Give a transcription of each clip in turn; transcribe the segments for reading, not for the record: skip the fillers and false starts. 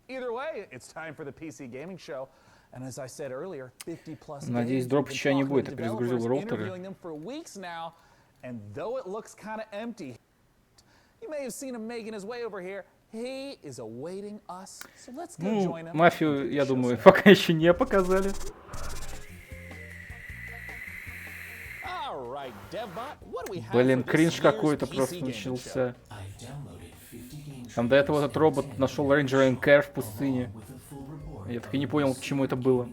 Either way, it's time for the PC gaming show. And as I said earlier, 50 plus Надеюсь, дроп еще не будет. Я перезагрузил роутеры. And though it looks kind of empty, you may have seen him making his way over here. He is awaiting us. So let's go join him. Мафию, я думаю, пока еще не показали. Блин, кринж какой-то просто начался. Там до этого этот робот нашел Ranger and Care в пустыне. Я так и не понял, к чему это было.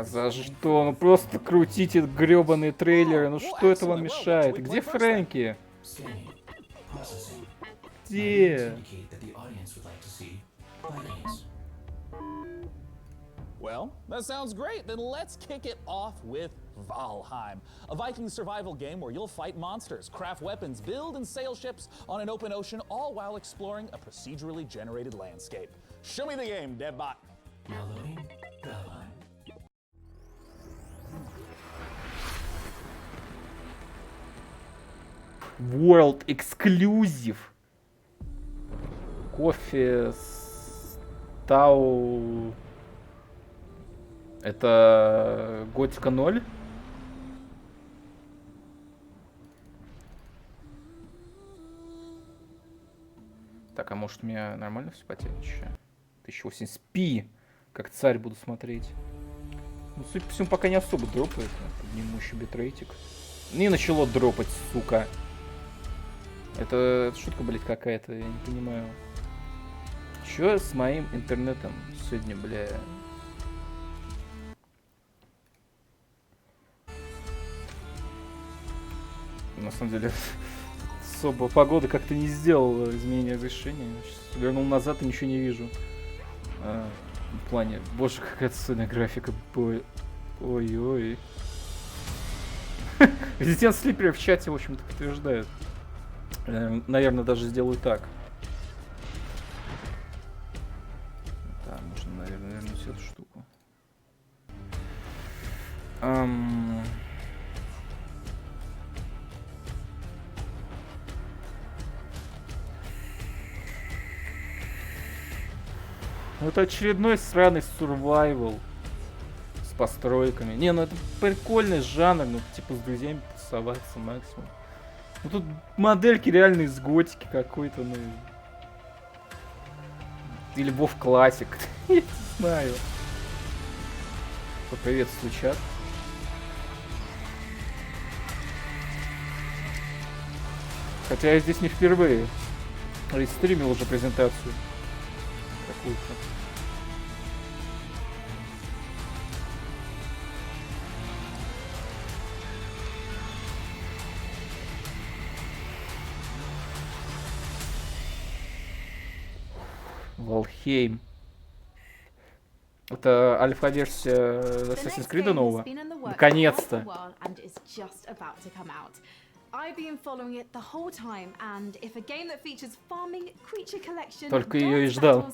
За что? Ну просто крутите гребаные трейлеры. Ну что это вам мешает? Где Фрэнки? Где? Well, that sounds great. Then let's kick it off with Valheim, a Viking survival game where you'll fight monsters, craft weapons, build and sail ships on an open ocean, all while exploring a procedurally generated landscape. Show me the game, DevBot. Downloading Valheim. World Exclusive. Кофе с Тау. Это Готика 0. Так, а может у меня нормально все потянет еще? 1080p. Как царь буду смотреть. Ну, судя по всему, пока не особо дропает. Подниму еще битрейтик. Не начало дропать, сука. Это шутка, блядь, какая-то, я не понимаю. Чё с моим интернетом сегодня, бля? На самом деле, особо погода как-то не сделала изменения разрешения. Сейчас вернул назад и ничего не вижу. В плане, боже, какая отстойная графика. Ой-ой. Резидент Слипер в чате, в общем-то, подтверждает. Наверное, даже сделаю так. Да, можно, наверное, вернуть эту штуку. Это очередной сраный survival с постройками. Не, ну это прикольный жанр, ну типа с друзьями потусоваться максимум. Ну тут модельки реально из готики какой-то, ну. Или WoW Classic. Я не знаю. Поприветствую чат. Хотя я здесь не впервые. Я стримил уже презентацию. Какую-то. Valheim. Это альфа-версия Assassin's Creed нового. Наконец-то. Только ее и ждал.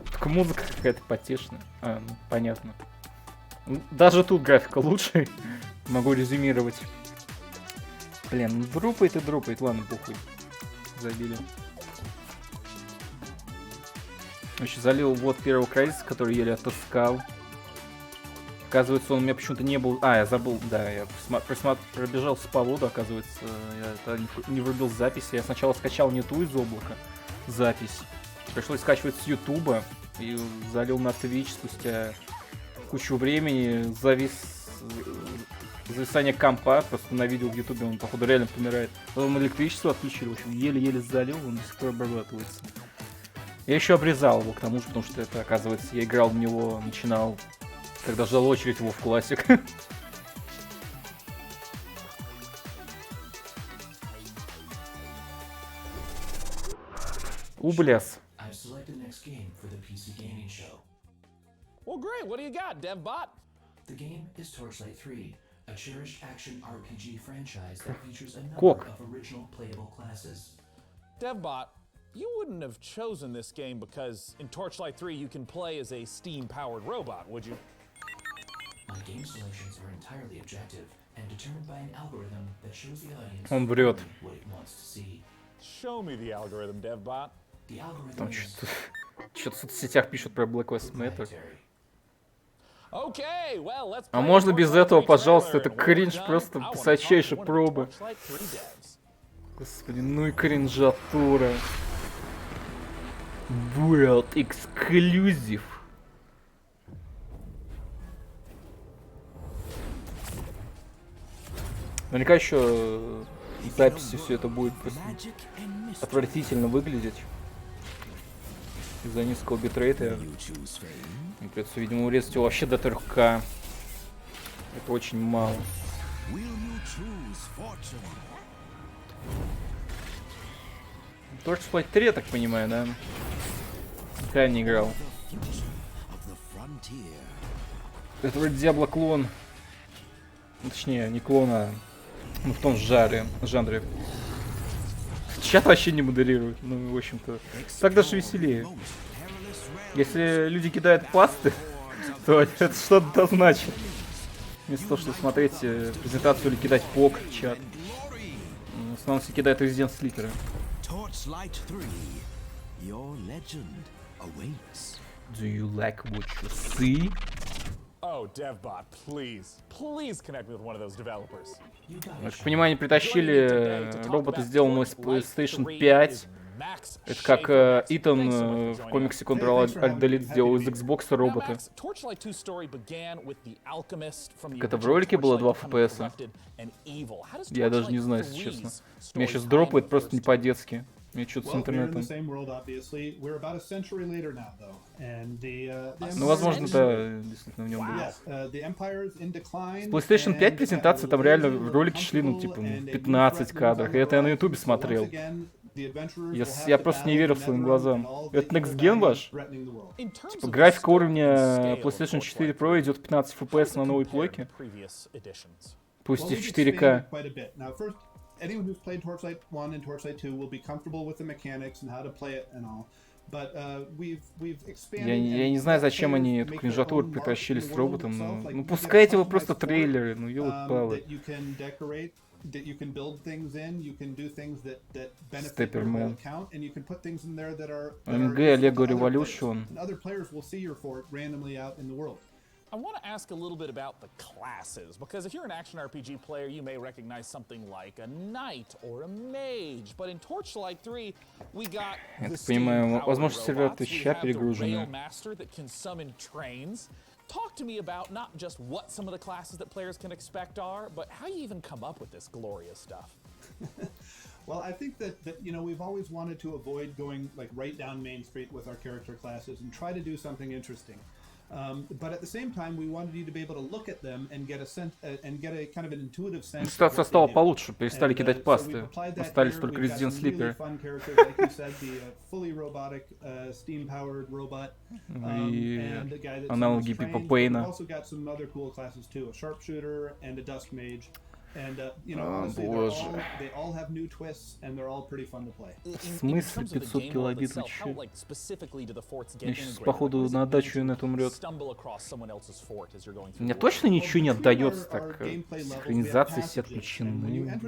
Только музыка какая-то потешная. Ну, понятно. Даже тут графика лучше. Могу резюмировать. Блин, ну дропает и дропает. Ладно, похуй. Забили. Еще залил вот первого крайзиса, который еле отыскал. Оказывается, он у меня почему-то не был... я забыл. Да, я пробежался по воду, оказывается. Я это не врубил записи. Я сначала скачал не ту из облака запись. Пришлось скачивать с Ютуба. И залил на Twitch спустя кучу времени. Зависание компа, просто на видео в Ютубе он, походу, реально помирает. Потом электричество отключили, в общем, еле-еле залил, он до сих пор обрабатывается. Я еще обрезал его к тому же, потому что это, оказывается, я играл в него, начинал, когда ждал очередь его в классик. Ублес. Well, great. What do you got, DevBot? The game is Torchlight 3, a cherished action RPG franchise that features a number of original playable classes. DevBot, you wouldn't have chosen this game because in Torchlight 3 you can play as a steam-powered robot, would you? My game selections are entirely objective and determined by an algorithm that shows the audience Он врет. what it wants to see. Show me the algorithm, DevBot. The algorithm Там is что-то в соцсетях пишут про Black Lives Matter. proprietary. Okay, well, let's А play можно без Torchlight этого, 3 пожалуйста? trailer, Это and when we're кринж done, просто I wanna высочайшей talk to one of the пробы. Torchlight 3 devs. Господи, ну и кринжатура. World Exclusive. Наверняка еще в записи все это будет просто отвратительно выглядеть. Из-за низкого битрейта. Мне придется, видимо, урезать его вообще до 3К. Это очень мало. Torchlight 3, я так понимаю, да? Я не играл. Это вроде Diablo клон. Ну, точнее, не клон, а ну, в том же жанре. Чат вообще не модерирует. Ну, в общем-то, так даже веселее. Если люди кидают пасты, то это что-то да значит. Вместо того, чтобы смотреть презентацию или кидать пок в чат. В основном все кидают Resident Sleeper. Torchlight 3, your legend awaits. Do you like what you see? Oh, DevBot, please connect me with one of those developers. Я так понимаю, они притащили робота, сделанного из PlayStation 5. Это как Итан в комиксе Ctrl-Alt-Delete сделал из Xbox робота. Так это в ролике было 2 FPS? Я даже не знаю, если честно. Меня сейчас дропает просто не по-детски. Мне что-то с интернетом. Ну, возможно, да, действительно в нем было. С PlayStation 5 презентации там реально ролики шли, ну, типа, 15 кадров. И это я на ютубе смотрел. Я просто не верил своим глазам. Это Next Gen ваш? Типа графика уровня PlayStation 4 Pro идет 15 FPS на новой плойке? Пусть и в 4К. Anyone who's played Torchlight 1 and Torchlight 2 will be comfortable with the mechanics and how to play it and all. But we've expanded. Я не знаю, зачем они эту кринжатуру притащили с роботом, но... Ну, пускайте вы просто трейлеры, ну, ёлки-палы. That you can build things in, you can do things that benefit Stepper your Man. account, and you can put things in there that are MG, Lego other Revolution. players. And other players will see your fort randomly out in the world. I want to ask a little bit about the classes, because if you're an action RPG player, you may recognize something like a knight or a mage. But in Torchlight 3, we got the понимаю, возможно, сервер we ща have the перегружены. Railmaster that can summon trains. Talk to me about not just what some of the classes that players can expect are, but how you even come up with this glorious stuff. Well, I think that you know, we've always wanted to avoid going like right down Main Street with our character classes and try to do something interesting. But at the same time, we wanted you to be able to look at them and get a sense and get a kind of an intuitive sense. Ситуация стала получше, перестали кидать пасты. Остались только Resident Sleeper. И аналоги Пипа Пейна. And you know, honestly, they all have new twists, and they're all pretty fun to play. В смысле 500 килобит? Вы чё? Мне сейчас, походу, на отдачу инет умрет. Мне точно ничего не отдается так. Синхронизации все отключены.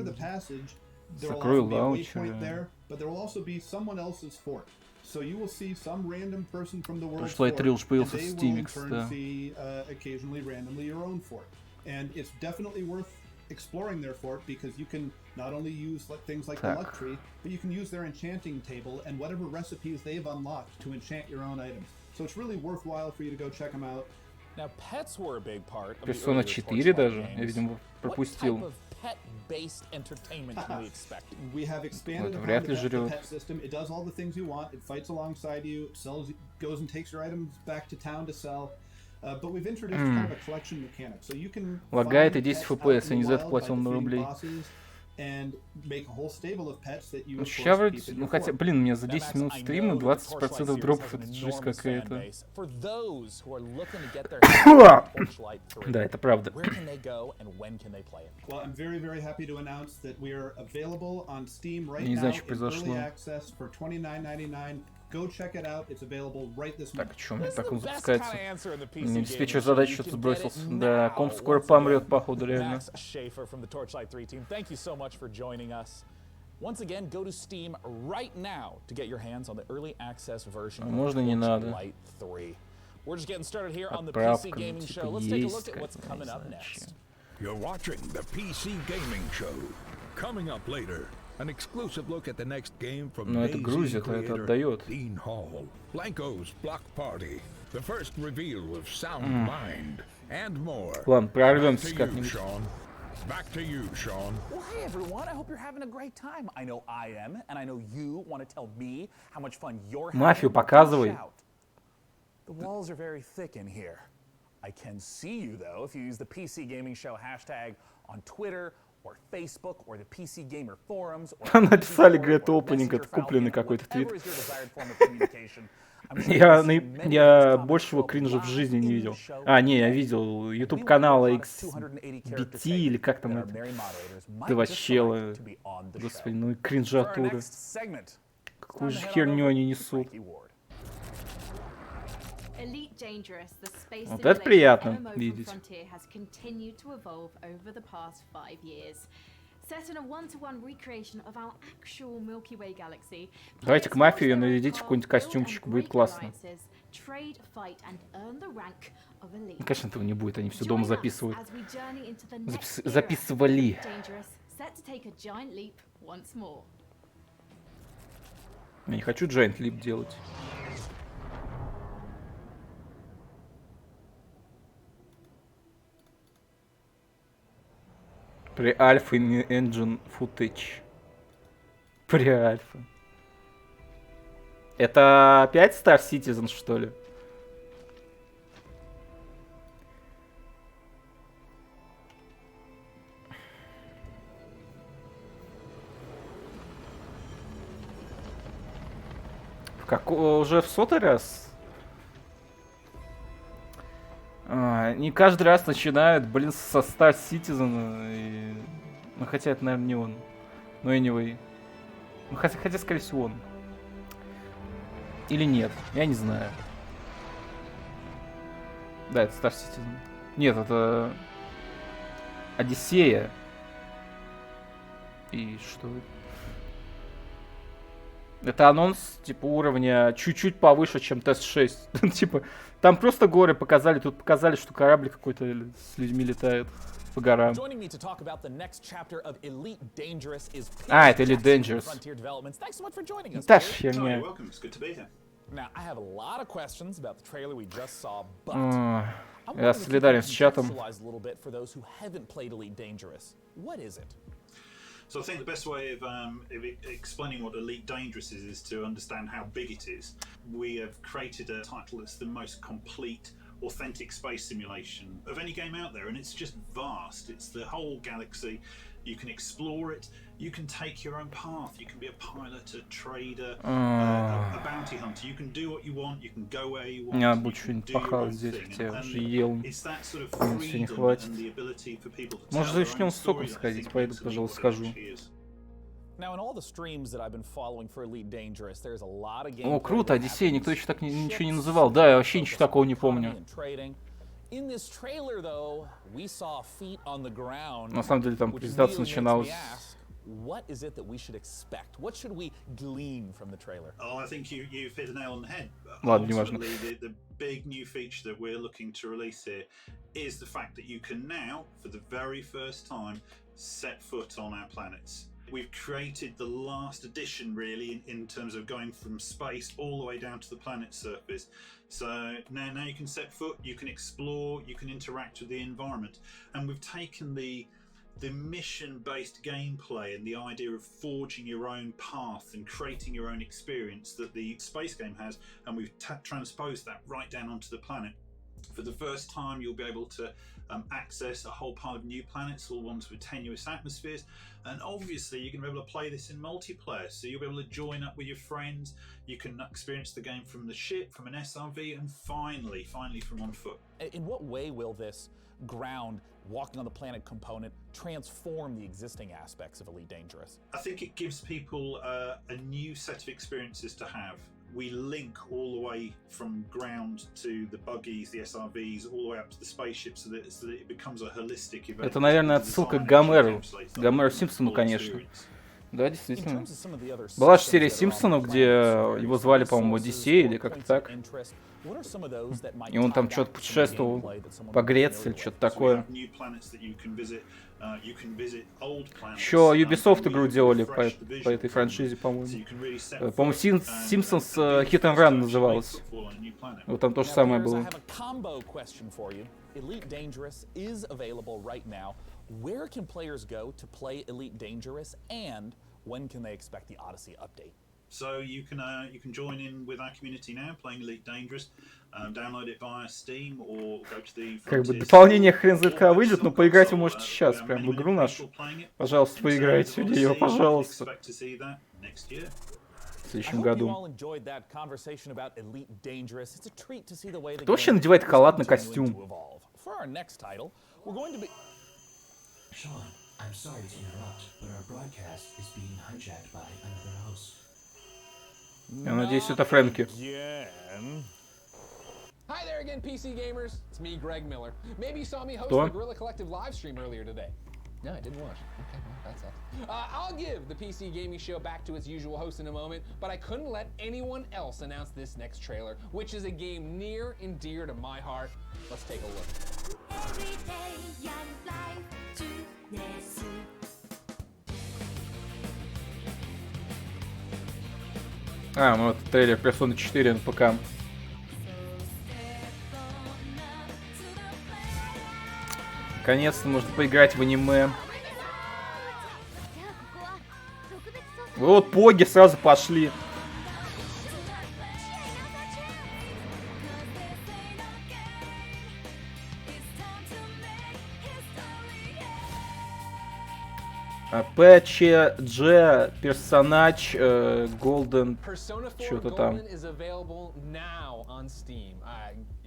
Закрою лаунчер. Torchlight 3 уж появился в Steam, кстати. Exploring their fort, because you can not only use things like the luck tree, but you can use their enchanting table and whatever recipes they've unlocked to enchant your own items. So it's really worthwhile for you to go check them out. Now, pets were a big part of Persona 4 даже, я, видимо, пропустил. Pet-based entertainment can we expect? We have expanded upon the pet system. It does all the things you want. It fights alongside you. It sells, goes and takes your items back to town to sell. But we've introduced kind of a collection mechanic, so you can лагает и 10 FPS, я не за это платил на рублей. Ну, сейчас вроде, ну хотя, блин, у меня за 10 минут стрима 20% дропов, это жесть какая-то. Да, это правда. Не знаю, что произошло. Go check it out. It's available right this Так, month. что мне This is так the он best запускается? kind of answer in the PC Мне gaming диспетчер show. задач You что-то can get сбросился. it Да, now. комп скоро Once помрет, again, походу, реально. Max Schaefer from the Torchlight 3 team, thank you so much for joining us. Once again, go to Steam right now to get your hands on the early access version of Можно не надо. Torchlight 3. We're just getting started here on the Отправка, PC gaming типа, show. Let's take a есть look at what's какая-то, coming не up знаю, next. чем. You're watching the PC Gaming Show. Coming up later, an exclusive look at the next game from Ну, это DayZ грузит, а это creator отдает. Dean Hall. Blanco's Block Party, the first reveal of Sound Mind, and more. Ладно, Back прорвемся to you, как-нибудь. Sean. Back to you, Sean. Well, hey everyone, I hope you're having a great time. I know I am, and I know you want to tell me how much fun you're having. Мафию показывай. Shout. The walls are very thick in here. I can see you though if you use the PC Gaming Show hashtag on Twitter or Facebook or the PC Gamer forums. Or Написали, говорят, опенинг, это купленный какой-то твит. Я большего кринжа в жизни не видел. А, не, я видел YouTube канала XBT или как там это. Ты вообще, господи, ну и кринжатура. Какую же херню они несут. Вот это приятно видеть. Давайте к мафии нарядите в какой-нибудь костюмчик, будет классно. Ну, конечно, этого не будет, они все дома записывают. Записывали. Я не хочу Giant Leap делать. При альфа engine footage. При альфа. Это опять Star Citizen, что ли? Уже в 100-й раз? Не каждый раз начинают, блин, со Star Citizen. И... Ну, хотя это, наверное, не он. Но anyway. Ну, хотя, скорее всего, он. Или нет, я не знаю. Да, это Star Citizen. Нет, это... Одиссея. И что это? Это анонс, типа, уровня чуть-чуть повыше, чем Тест 6. Типа, там просто горы показали, тут показали, что корабль какой-то с людьми летает по горам. Это Elite Dangerous. Та ж херня. Я солидарен с чатом. So I think the best way of explaining what Elite Dangerous is to understand how big it is. We have created a title that's the most complete, authentic space simulation of any game out there, and it's just vast. It's the whole galaxy. You can explore it. You can take your own path. You can be a pilot, a trader, a bounty hunter. You can do what you want. You can go where you want. Я буду что-нибудь пахал здесь, хотя я уже ел. Все не хватит. Может, начнем с соком сходить? Пойду, пожалуй, схожу. О, круто, Одиссея, никто еще так ничего не называл. Да, я вообще ничего такого не помню. На самом деле там презентация начиналась. What is it that we should expect? What should we glean from the trailer? Oh, I think you've hit the nail on the head. Ладно, не важно. The big new feature that we're looking to release here is the fact that you can now, for the very first time, set foot on our planets. We've created the last edition, really, in terms of going from space all the way down to the planet's surface. So now you can set foot, you can explore, you can interact with the environment, and we've taken the mission-based gameplay and the idea of forging your own path and creating your own experience that the space game has, and we've transposed that right down onto the planet. For the first time, you'll be able to access a whole pile of new planets, all ones with tenuous atmospheres, and obviously you're going to be able to play this in multiplayer, so you'll be able to join up with your friends. You can experience the game from the ship, from an SRV, and finally from on foot. In what way will this ground walking on the planet component transform the existing aspects of Elite Dangerous? I think it gives people a new set of experiences to have. we link all the way from ground to the buggies, the SRVs, all the way up to the spaceships, so that it becomes a holistic event. Это, наверное, отсылка к Гомеру. Гомеру Симпсону, конечно. Да, действительно. Была же серия Симпсонов, где его звали, по-моему, Одиссей или как-то так. И он там что-то путешествовал по Греции или что-то такое. Еще Ubisoft игру делали по этой франшизе, по-моему. По-моему, Симпсонс Hit and Run называлась. Вот там то же самое было. Elite Dangerous is available right now. Where can players go to play Elite Dangerous, and when can they expect the Odyssey update? So you can join in with our community now, playing Elite Dangerous. Download it via Steam or go to the. Как бы дополнение хрен знает когда выйдет, но поиграть вы можете сейчас, прям в игру нашу. Пожалуйста, поиграйте в нее, пожалуйста. В следующем году. Кто вообще надевает халат на костюм? Sean, I'm sorry to interrupt, but our broadcast is being hijacked by another host. Я надеюсь, это Фрэнки. Hi there again, PC gamers. It's me, Greg Miller. Maybe you saw me host Кто? the Gorilla Collective live stream earlier today. No, I didn't watch. Okay, well, that sucks. I'll give the PC Gaming Show back to its usual host in a moment, but I couldn't let anyone else announce this next trailer, which is a game near and dear to my heart. Let's take a look. Every day young life to Nessie. Ну это трейлер Persona 4 на ПК. Наконец-то можно поиграть в аниме. Вот поги сразу пошли. ПЧ, персонаж, Golden, что-то там.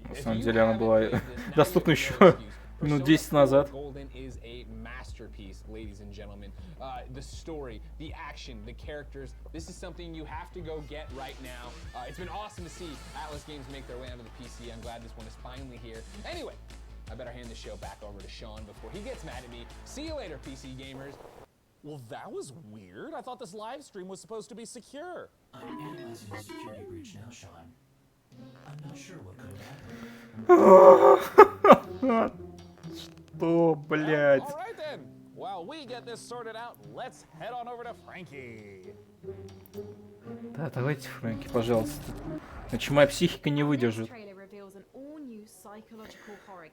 На самом деле она была доступна еще минут 10 назад. The story, the action, the characters. This is something you have to go get right now. It's been awesome to see Atlas Games make their way onto the PC. I'm glad this one is finally here. Anyway, I better hand the show back over to Sean before he gets mad at me. See you later, PC gamers. Well, that was weird. I thought this live stream was supposed to be secure. I'm analyzing the security breach now, Sean. I'm not sure what could have happened. Что, блядь? All right then. While we get this sorted out, let's head on over to Frankie. Да, давайте, Фрэнки, пожалуйста. Иначе моя психика не выдержит.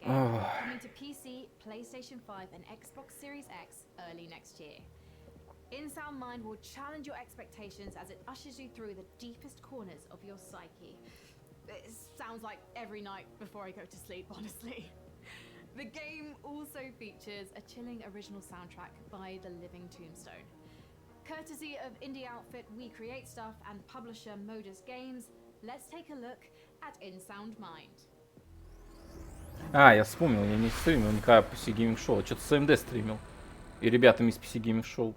Coming to PC, PlayStation 5 and Xbox Series X early next year. InSound Mind will challenge your expectations as it ushers you through the deepest corners of your psyche. It sounds like every night before I go to sleep, honestly. The game also features a chilling original soundtrack by The Living Tombstone. Courtesy of indie outfit We Create Stuff and publisher Modus Games, let's take a look at InSound Mind. Я вспомнил, я не стримил никогда PC Gaming Show, а что-то с AMD стримил. И ребятами из PC Gaming Show.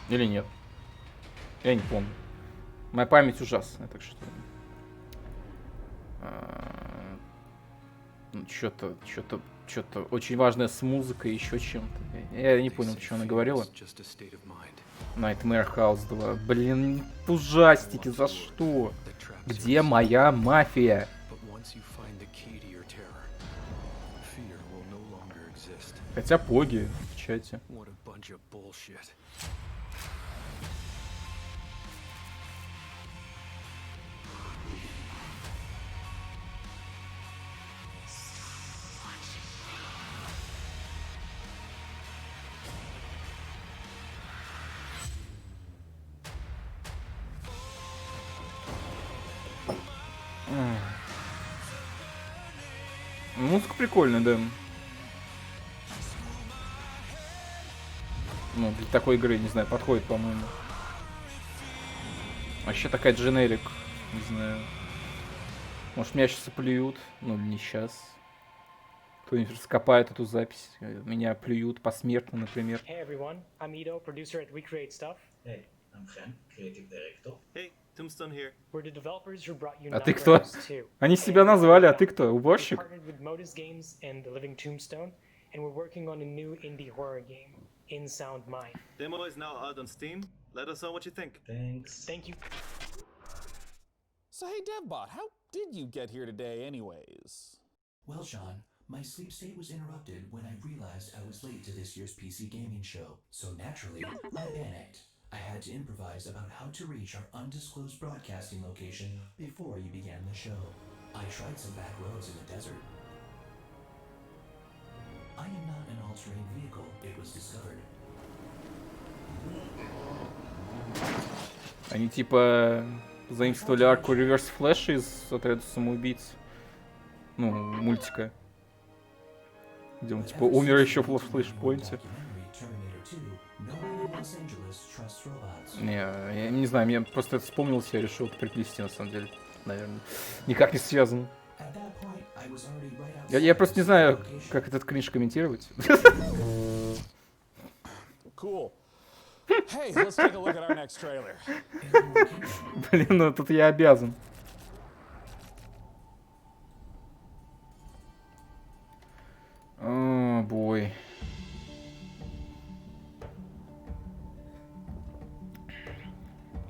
Или нет? Я не помню. Моя память ужасная, так что... Что-то очень важное с музыкой, еще чем-то. Я не понял, что она говорила. Nightmare House 2. Блин, ужастики, за что? Где моя мафия? Хотя поги в чате. Музыка прикольная, да. Ну, для такой игры, не знаю, подходит, по-моему. Вообще такая дженерик, не знаю. Может, меня сейчас плюют, ну, не сейчас. Кто-нибудь раскопает эту запись, меня плюют посмертно, например. Hey everyone, I'm Ido, producer at We Create Stuff. Hey, I'm Gen, creative director. Hey, Tombstone here. We're the developers who brought you А ты кто? Nightmares 2. Они себя назвали, а ты кто? We Уборщик? partnered with Modus Games and The Living Tombstone, and we're working on a new indie horror game, In Sound Mind. Demo is now out on Steam. Let us know what you think. Thanks. Thank you. So hey DevBot, how did you get here today anyways? Well, Sean, my sleep state was interrupted when I realized I was late to this year's PC gaming show. So naturally, I panicked. I had to improvise about how to reach our undisclosed broadcasting location before you began the show. I tried some back roads in the desert. I am not an all-terrain vehicle, it was discovered. Они типа заимствовали арку Reverse Flash из отряда самоубийц. Ну, мультика. Где он типа умер еще в флешпоинте. Не, я не знаю, мне просто это вспомнилось, я решил это приплести на самом деле. Наверное. Никак не связано. Я просто не знаю, как этот кринж комментировать. Cool. Hey, let's take a look at our next trailer. Блин, ну тут я обязан. О, бой.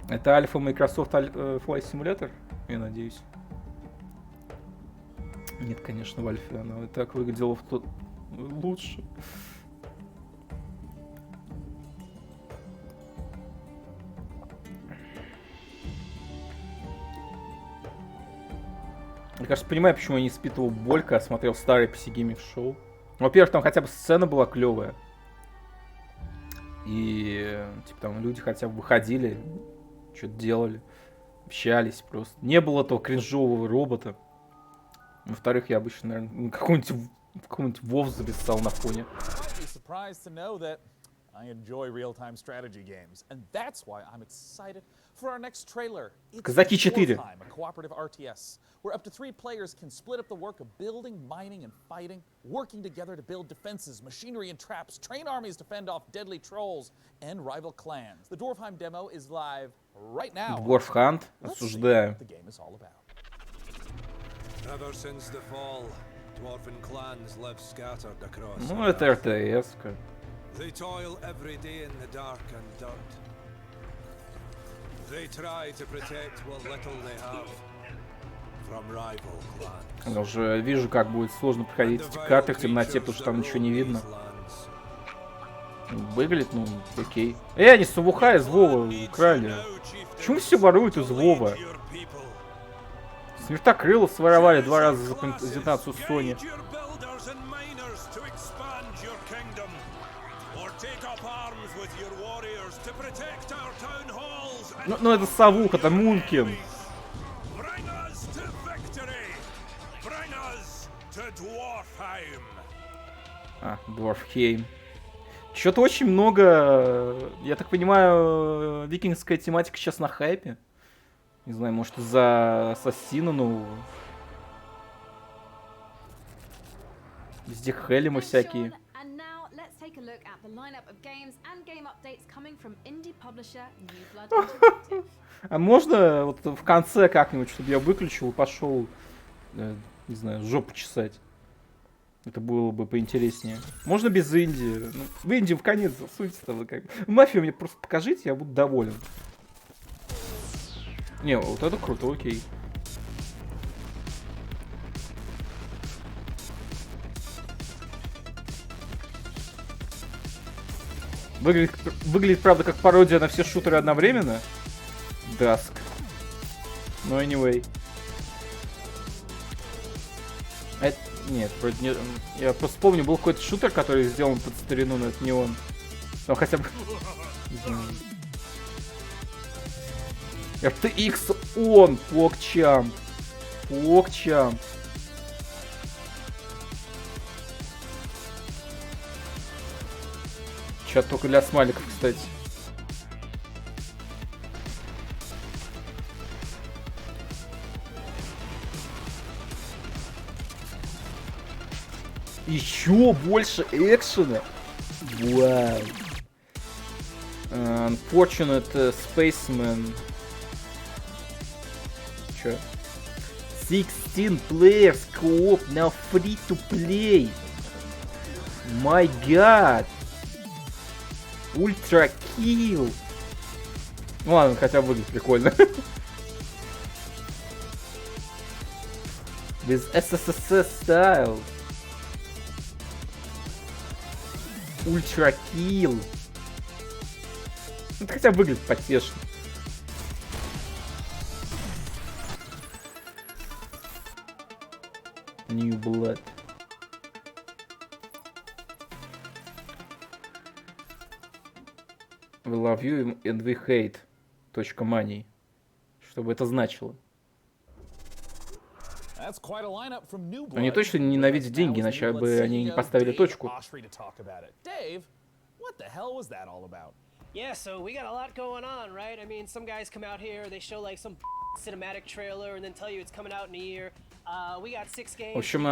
Это альфа Microsoft Flight Simulator, я надеюсь. Нет, конечно, в альфе оно и так выглядело лучше. Я, кажется, понимаю, почему я не испытывал боль, когда смотрел старые PC Gaming шоу. Во-первых, там хотя бы сцена была клевая. И типа там люди хотя бы выходили, что-то делали, общались просто. Не было того кринжового робота. Во-вторых, я обычно, наверное, какой-нибудь WoW записал на фоне. I enjoy real-time strategy games, and that's why I'm excited for our next trailer. It's Казаки 4. a cooperative RTS, where up to 3 players can split up the work of building, mining, and fighting, working together to build defenses, machinery, and traps, train armies to fend off deadly trolls and rival clans. The Dwarfheim demo is live right now. Dwarf Hunt, осуждаю. The game is all about. Ever since the fall, dwarven clans live scattered across. Ну, это RTS-ка. They toil every day in the dark and dirt. They try to protect what little they have from rival clans. Я уже вижу, как будет сложно проходить эти карты в темноте, потому что там ничего не видно. Выглядит, ну, окей. Они Савуха из Вова украли. Почему все воруют из Вова? Смертокрыло своровали 2 раза за презентацию Sony. Ну это Савуха, это Мункин. А, Dwarfheim. Что-то очень много, я так понимаю, викингская тематика сейчас на хайпе. Не знаю, может из-за Ассасина нового. Везде Хелемы всякие. А можно вот в конце как-нибудь, чтобы я выключил и пошел, не знаю, жопу чесать? Это было бы поинтереснее. Можно без Индии. Ну, в Индию в конец засуньте там как. Мафию мне просто покажите, я буду доволен. Не, вот это круто, окей. Выглядит, правда, как пародия на все шутеры одновременно. Dusk. Но anyway. Нет, вроде не... Я просто помню, был какой-то шутер, который сделан под старину, но это не он. Но хотя бы... RTX он, PogChamp. PogChamp. Чат только для смайликов, кстати. Еще больше экшена. Вау. Unfortunate Spaceman. Чё? 16 players co-op now free to play. My god. Ультра kill. Ну ладно, хотя бы выглядит прикольно. With SSS style. Ультра kill. Это хотя бы выглядит потешно. New Blood. We love you and we hate. .money. Что бы это значило? Они точно ненавидят деньги, иначе бы они не поставили точку. Dave, what the hell was that all about? Yeah, so we got a lot going on, right? I mean, some guys come out here, they show like some cinematic trailer and then tell you it's coming out in a year. We got 6 games. В общем,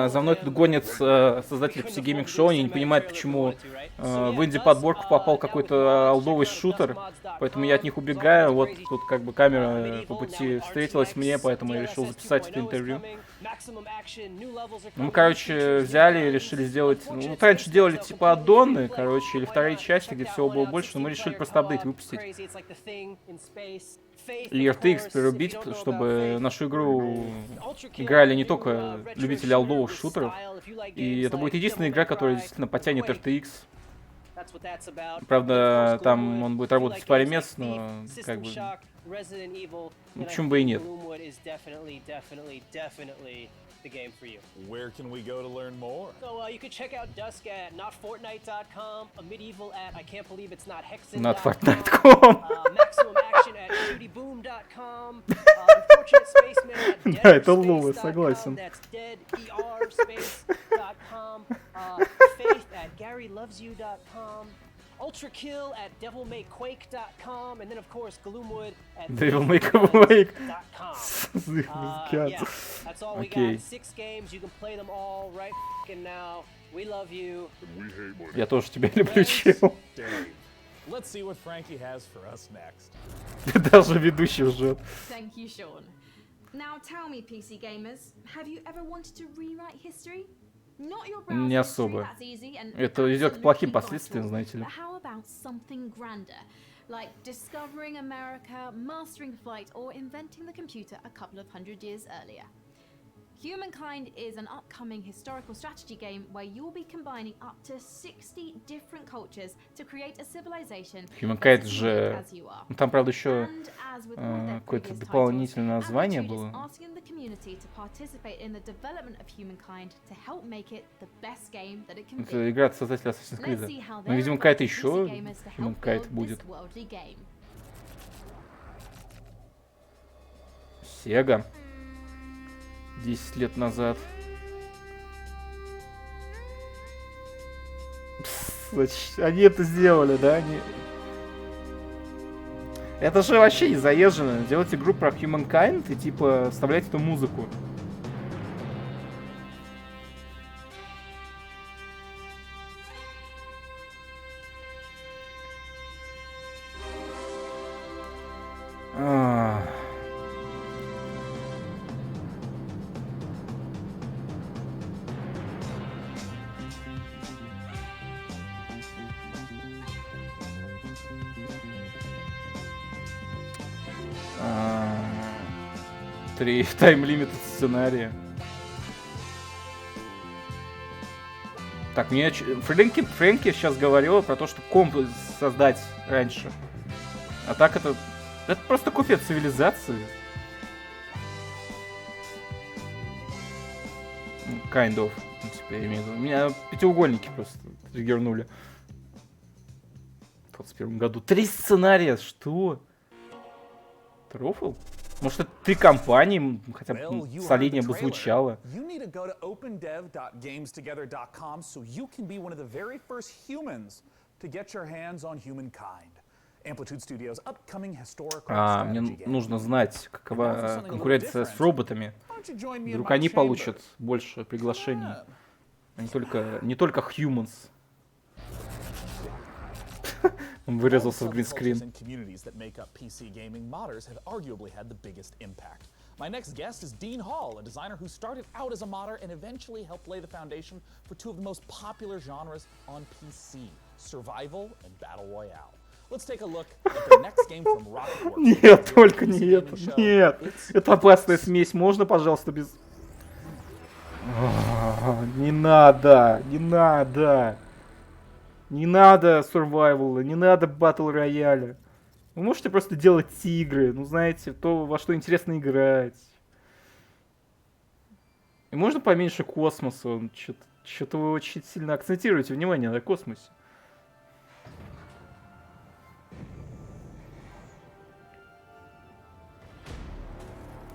за мной тут гонят создатели Писи гейминг шоу, они не понимают, почему в инди-подборку попал какой-то олдовый шутер, поэтому я от них убегаю. Вот тут как бы камера по пути встретилась мне, поэтому я решил записать это интервью. Ну, мы, короче, взяли и решили сделать... Ну, раньше делали типа аддоны, короче, или вторые части, где всего было больше, но мы решили просто апдейт выпустить. И RTX прирубить, чтобы нашу игру играли не только любители олдовых шутеров. И это будет единственная игра, которая действительно потянет RTX. Правда, там он будет работать в паре мест, но как бы... Ну, почему бы и нет. The game for you. Where can we go to learn more? So you can check out Dusk at notfortnite.com, a medieval at I can't believe it's not hexen. Notfortnite.com. Maximum action at shootyboom.com. Unfortunate spaceman at Да, это лол, согласен. That's deaderspace.com. Faith at garylovesyou.com. Ultrakill at devilmakequake.com, and then of course Gloomwood at devilmakequake.com. Yeah, that's all we got. 6 games, you can play them all right now. We love you. Я тоже тебя люблю, чел. Let's see what Frankie has for us next. Даже ведущий жжет. Thank you, Sean. Now tell me, PC gamers, have you ever wanted to rewrite history? Не особо. Это ведет к плохим последствиям, знаете ли. How about something grander, like discovering America, mastering flight, or inventing the computer a couple of hundred years earlier? Humankind is an upcoming historical strategy game where you'll be combining up to 60 different cultures to create a civilization. Humankind же... Ну, там, правда, еще какое-то дополнительное название было. Это игра от создателя Assassin's Creed. Но, видимо, какая-то еще Humankind будет. Sega. 10 лет назад. Они это сделали, да? Это же вообще не заезжено. Делать игру про Humankind и типа вставлять эту музыку. Тайм-лимит сценария. Так, мне Фрэнки сейчас говорила про то, что комп создать раньше. А так это просто копия цивилизации. Kind of. Типа, я имею в виду. Меня пятиугольники просто триггернули. В 2021 году. 3 сценария, что? Трофл? Может, это 3 компании, хотя бы солиднее бы звучало. You need to go to opendev.gamestogether.com so you can be one of the very first humans to get your hands on Humankind. Amplitude Studios' upcoming historical strategy мне game. нужно знать, какова конкуренция с роботами. Вдруг они получат больше приглашений. А не только humans. Он вырезался в гринскрин. My next guest is Dean Hall, a designer who started out as a modder and eventually helped lay the foundation for two of the most popular genres on PC, survival and battle royale. Let's take a look at the next game from Rocketworks. Нет, только не это. Нет. Это опасная смесь. Можно, пожалуйста, без... Не надо. Не надо. Не надо survival, не надо battle рояля. Вы можете просто делать игры, ну знаете, то, во что интересно играть. И можно поменьше космоса, что-то вы очень сильно акцентируете внимание на космосе.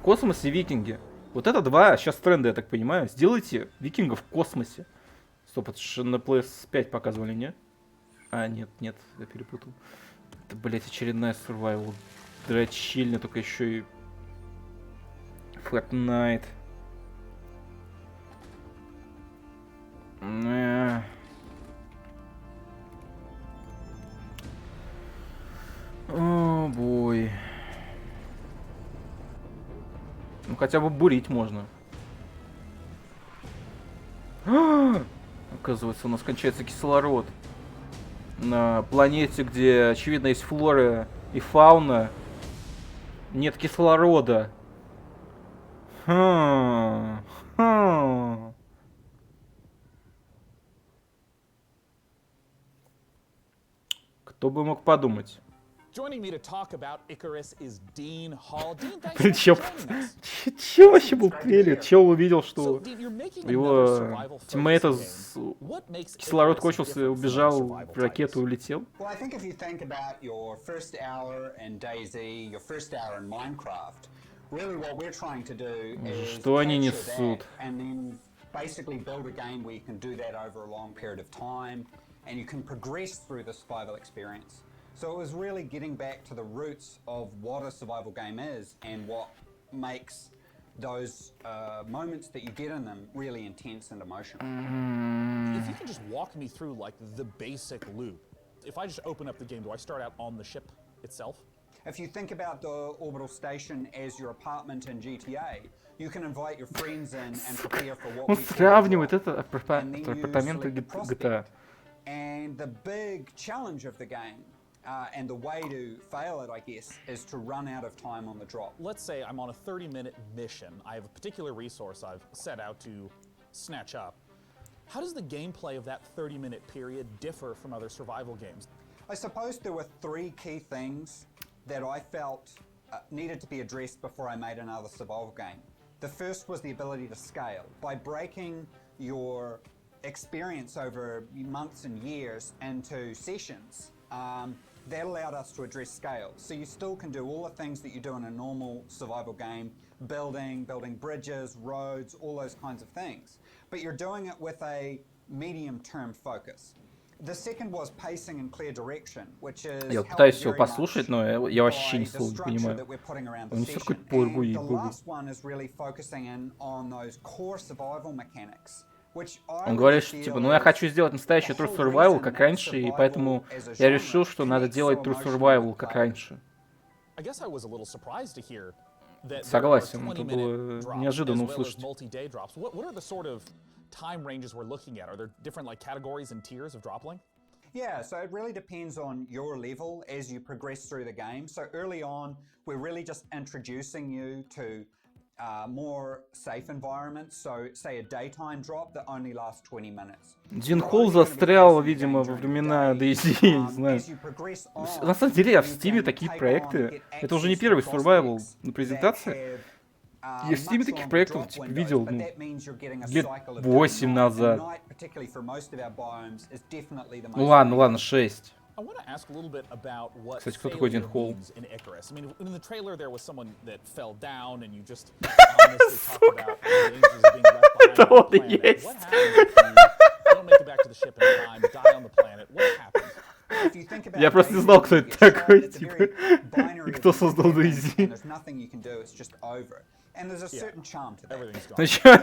Космос и викинги. Вот это два сейчас тренда, я так понимаю. Сделайте викингов в космосе. Стоп, это же на PS5 показывали, не? А, нет, я перепутал. Это, блять, очередная survival. Дрочильня, только еще и... Fortnite. О, бой. Ну, хотя бы бурить можно. Оказывается, у нас кончается кислород. На планете, где, очевидно, есть флора и фауна, нет кислорода. Кто бы мог подумать? Причем, че вообще был трейлер? Чел увидел, что его тиммейта кислород кончился, убежал в ракету и улетел? Что они несут? And you can progress through the survival experience. So it was really getting back to the roots of what a survival game is and what makes those moments that you get in them really intense and emotional. If you can just walk me through like the basic loop. If I just open up the game, do I start out on the ship itself? If you think about the orbital station as your apartment in GTA, you can invite your friends in and prepare for what we call сравнивает это апартаменты GTA. And the big challenge of the game, and the way to fail it, I guess, is to run out of time on the drop. Let's say I'm on a 30-minute mission. I have a particular resource I've set out to snatch up. How does the gameplay of that 30-minute period differ from other survival games? I suppose there were three key things that I felt needed to be addressed before I made another survival game. The first was the ability to scale. By breaking your experience over months and years into sessions, that allowed us to address scale. So you still can do all the things that you do in a normal survival game, building bridges, roads, all those kinds of things. But you're doing it with a medium-term focus. The second was pacing and clear direction, which is я пытаюсь его послушать, но я вообще не понимаю. Он несет какой-то пургу. The last one is really focusing in on those core survival mechanics. Он говорит, что типа, ну я хочу сделать настоящий True Survival, как раньше, и поэтому я решил, что надо делать True Survival, как раньше. Согласен, это было неожиданно услышать. Yeah, so it really depends on your level as you progress through the game. So early on, we're really just introducing you to more safe environments, so say a daytime drop that only lasts 20 minutes. Дин Холл застрял, видимо, во времена DayZ, я не знаю. На самом деле, я в Steam такие проекты, это уже не первый survival на презентации. Я в Steam таких проектов типа видел лет 8 назад. Ну ладно, 6. I want to ask a little bit about what Кстати, кто такой Дин Холл? in Icarus. I mean, in the trailer there was someone that fell down, and you just honestly talk about the dangers of being left behind on the planet. What happens if you don't make it back to the ship in time, die on the planet? What happens? Я просто не знал, кто это такой, типа, и кто создал DayZ. Ну чё,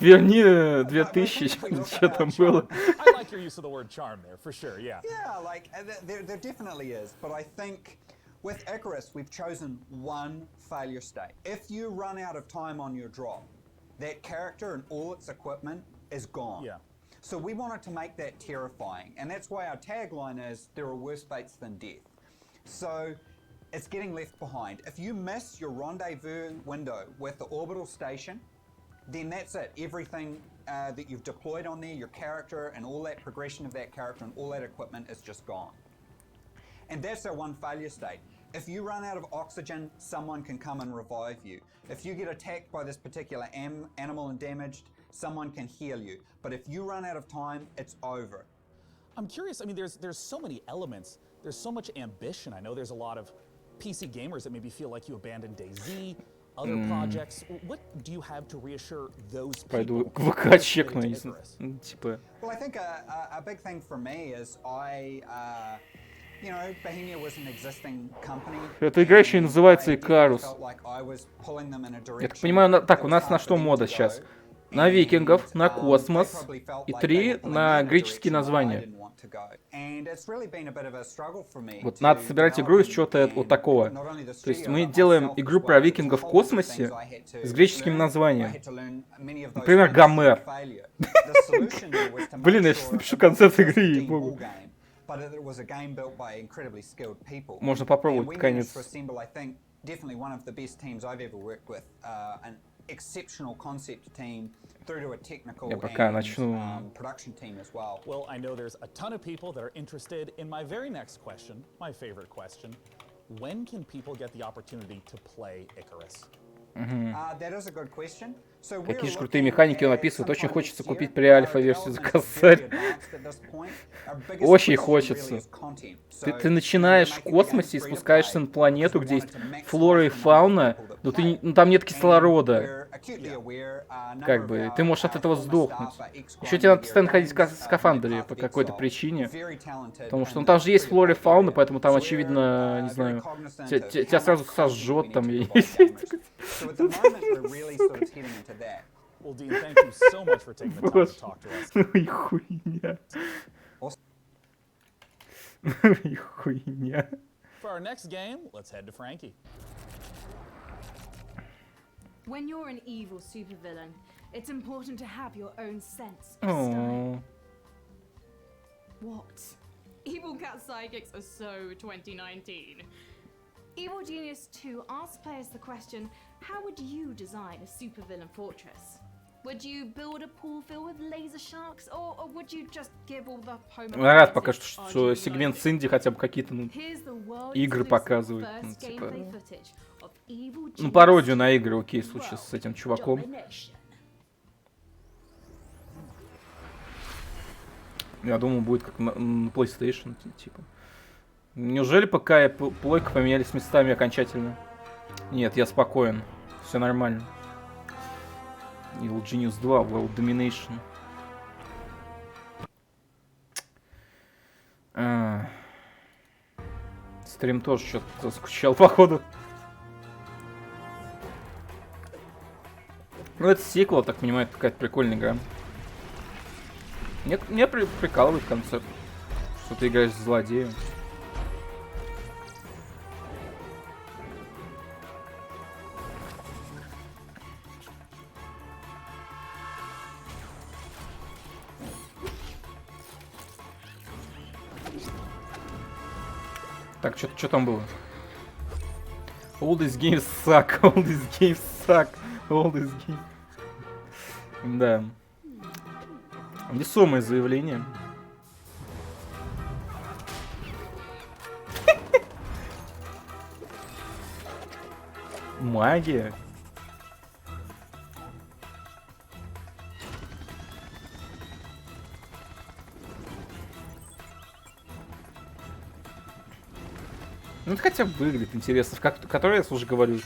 верни 2000, что там было. I like your use of the word charm there, for sure, yeah. Yeah, like, there definitely is, but I think With Icarus, we've chosen one failure state. If you run out of time on your drop, that character and all its equipment is gone. Yeah. So we wanted to make that terrifying, and that's why our tagline is, there are worse fates than death. So it's getting left behind. If you miss your rendezvous window with the orbital station, then that's it. Everything that you've deployed on there, your character and all that progression of that character and all that equipment is just gone. And that's our one failure state. If you run out of oxygen, someone can come and revive you. If you get attacked by this particular animal and damaged, someone can heal you. But if you run out of time, it's over. I'm curious, I mean, there's so many elements. There's so much ambition. I know there's a lot of PC gamers that maybe feel like you abandoned DayZ, other projects. What do you have to reassure those people? Пойду к ВК чекну, не знаю, типа. Well, I think a big thing for me is you know, Bohemia was an existing company. Эта игра еще и называется Икарус. Я так понимаю, так, у нас на что мода сейчас? На викингов, на космос и 3 на греческие названия. Вот надо собирать игру из чего-то вот такого. То есть мы делаем игру про викингов в космосе с греческим названием. Например, Гомер. Блин, я сейчас напишу концепт игры, ей-богу. Можно попробовать, наконец. Я пока начну. Well, I know there's a ton of people that are interested in my very next question, my favorite question. When can people get the opportunity to play Icarus? Какие же крутые механики он описывает. Очень хочется купить pre-альфа-версию за косарь. Очень хочется. Ты начинаешь в космосе и спускаешься на планету, где есть флора и фауна, но там нет кислорода. Как бы, ты можешь от этого сдохнуть. Еще тебе надо постоянно ходить в скафандре по какой-то причине. Потому что там же есть флора и фауна, поэтому там, очевидно, не знаю, тебя сразу сожжет там. Well, Dean, thank you so much for taking the time to talk to us. Ну и хуйня. И хуйня. For our next game, let's head to Frankie. When you're an evil supervillain, it's important to have your own sense of style. What? Evil Cat Psychics are so 2019. Evil Genius 2 asks players the question, how would you design a supervillain fortress? Would you build a pool filled with laser sharks, or would you just give all the home? Рад пока что сегмент с инди хотя бы какие-то игры показывают. Типа, пародию на игры, окей, в случае с этим чуваком. Я думаю, будет как на PlayStation, типа. Неужели ПК и плойка поменялись местами окончательно? Нет, я спокоен. Все нормально. Evil Genius 2, World Domination. Стрим тоже что-то заскучал, походу. Ну, это сиквел, так понимаю, это какая-то прикольная игра. Мне прикалывает концепт, что ты играешь за злодея. Так, что там было? All these games suck, all these games suck, all these games... Да. Весомое заявление. Магия. Ну, это хотя бы выглядит интересно. В который раз уже говорю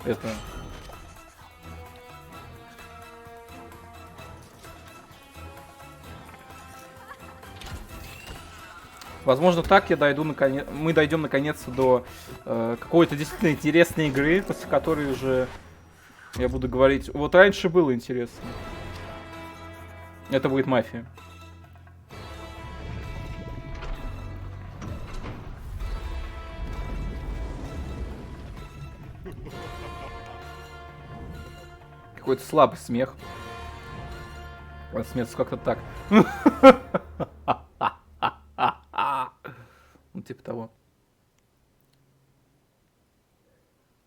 это. Возможно, так мы дойдем наконец-то до какой-то действительно интересной игры, после которой уже я буду говорить. Вот раньше было интересно. Это будет Мафия. Какой-то слабый смех. Вот смеется как-то так. Ну, типа того.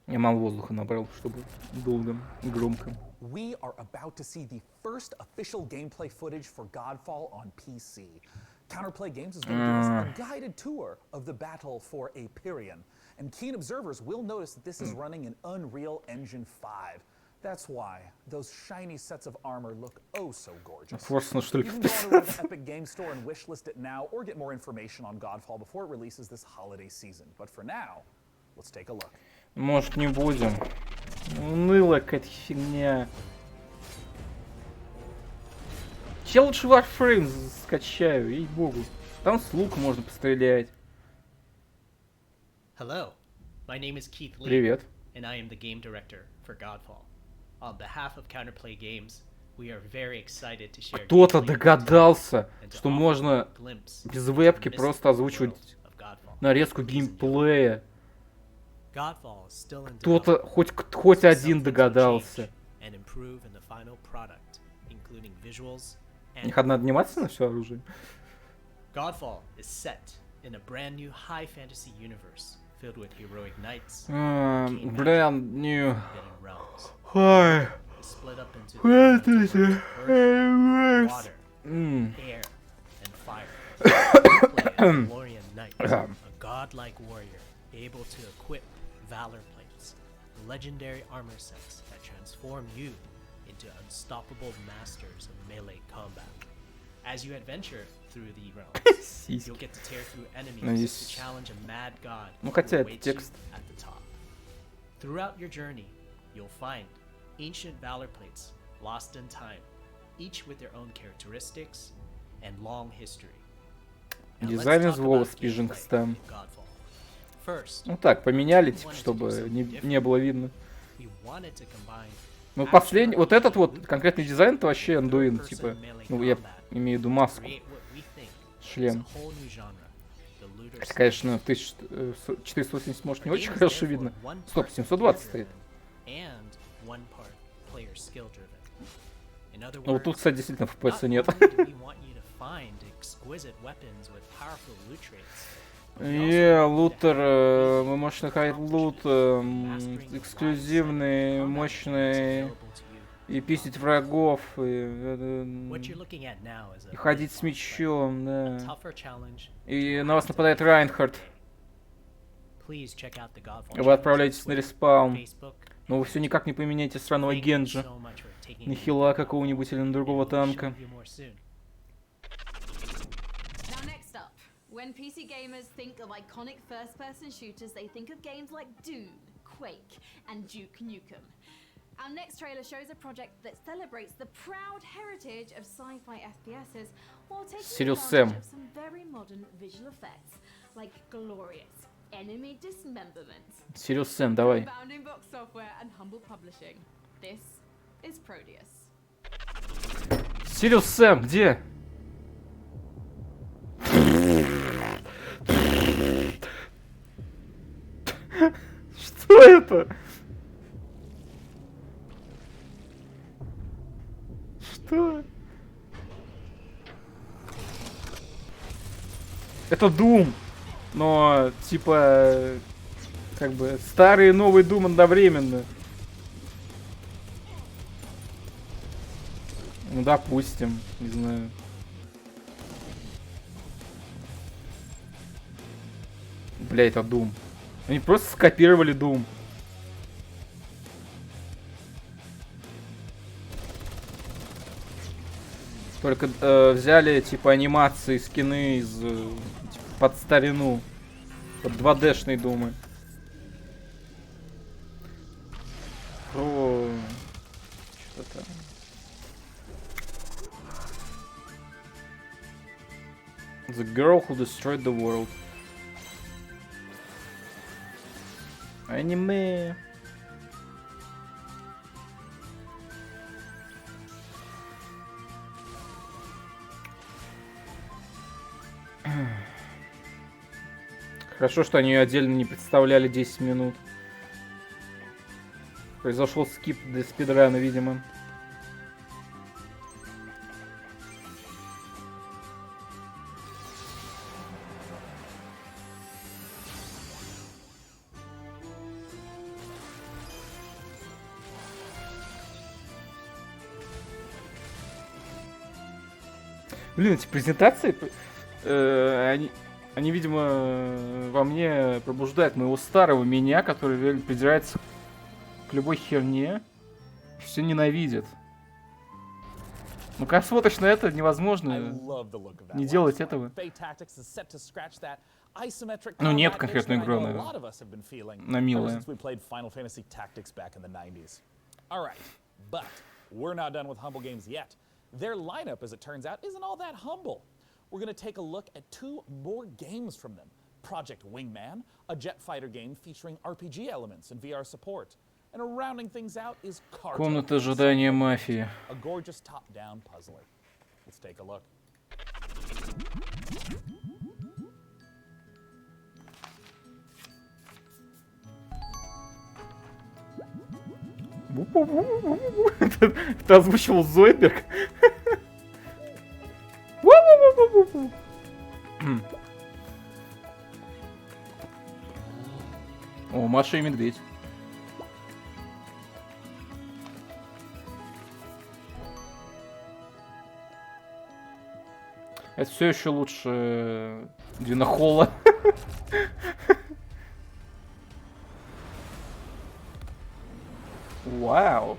Я мало воздуха набрал, чтобы долго и громко. We are about to see the first official gameplay footage for Godfall on PC. Counterplay Games is going to give us a guided tour of the battle for Aperion. And keen observers will notice that this is running in Unreal Engine 5. That's why those shiny sets of armor look oh so gorgeous. Форсно, что ли, You can go on over to the Epic Games Store and wishlist it now, or get more information on Godfall before it releases this holiday season. But for now, let's take a look. Может, не будем. Унылая какая-то фигня. Я лучше Warframe скачаю, ей-богу. Там с лука можно пострелять. Hello, my name is Keith Lee. Привет. And I am the game director for Godfall. On behalf of Counterplay Games, we are very excited to share. Кто-то догадался, что можно без вебки просто озвучивать нарезку геймплея. Кто-то, хоть один догадался. У них одна анимация на все оружие. Godfall is set in a brand new high fantasy universe filled with heroic knights, brand new high split up into fantasy water, air, and fire. Play as a Lorian knight, a godlike warrior able to equip valor plates, legendary armor sets that transform you into unstoppable masters of melee combat. As you adventure through the realms, you'll get to tear through enemies to challenge a mad god who awaits you at the top. Throughout your journey, you'll find ancient valor plates lost in time, each with their own characteristics and long history. Дизайн из волос пижинг там. Ну так, поменяли, типа, чтобы не было видно. Ну, последний, вот этот вот конкретный дизайн, это вообще андуин, типа, ну, я имею в виду маску, шлем. Конечно, в 1480 может не очень хорошо видно. Стоп, 720 стоит. Ну, вот тут, кстати, действительно FPS нет. Лутер, вы можете находить лут эксклюзивный, мощный, и писать врагов, и ходить с мечом, да. И на вас нападает Райнхард. Вы отправляетесь на респаун, но вы все никак не поменяете странного Генджи, на хила какого-нибудь или на другого танка. When PC gamers think of iconic first-person shooters, they think of games like Doom, Quake, and Duke Nukem. Our next trailer shows a project that celebrates the proud heritage of sci-fi FPSs while taking advantage of some very modern visual effects, like glorious enemy dismemberment. Serious Sam, давай. Bounding Box Software and Humble Publishing. This is Proteus. Serious Sam, где? Что это? Что? Это Doom, но типа как бы старый и новый Doom одновременно. Ну допустим, не знаю. Бля, это Doom. Они просто скопировали Doom. Только взяли типа анимации, скины из типа, под старину. Под 2D-шные Думы. Про... Что-то там. The girl who destroyed the world. Аниме. Хорошо, что они ее отдельно не представляли 10 минут. Произошел скип для спидрана, видимо. Блин, эти презентации, они, видимо, во мне пробуждают моего старого меня, который реально придирается к любой херне, все ненавидит. Ну, когда смотришь на это, невозможно не делать этого. Ну, нет конкретной игры на милое. Their lineup, as it turns out, isn't all that humble. We're going to take a look at 2 more games from them. Project Wingman, a jet fighter game featuring RPG elements and VR support. And rounding things out is Комната ожидания мафии. A gorgeous top-down puzzler. Let's take a look. Это озвучивал Зойберг. О, Маша и Медведь. Это все еще лучше Динохола. Вау.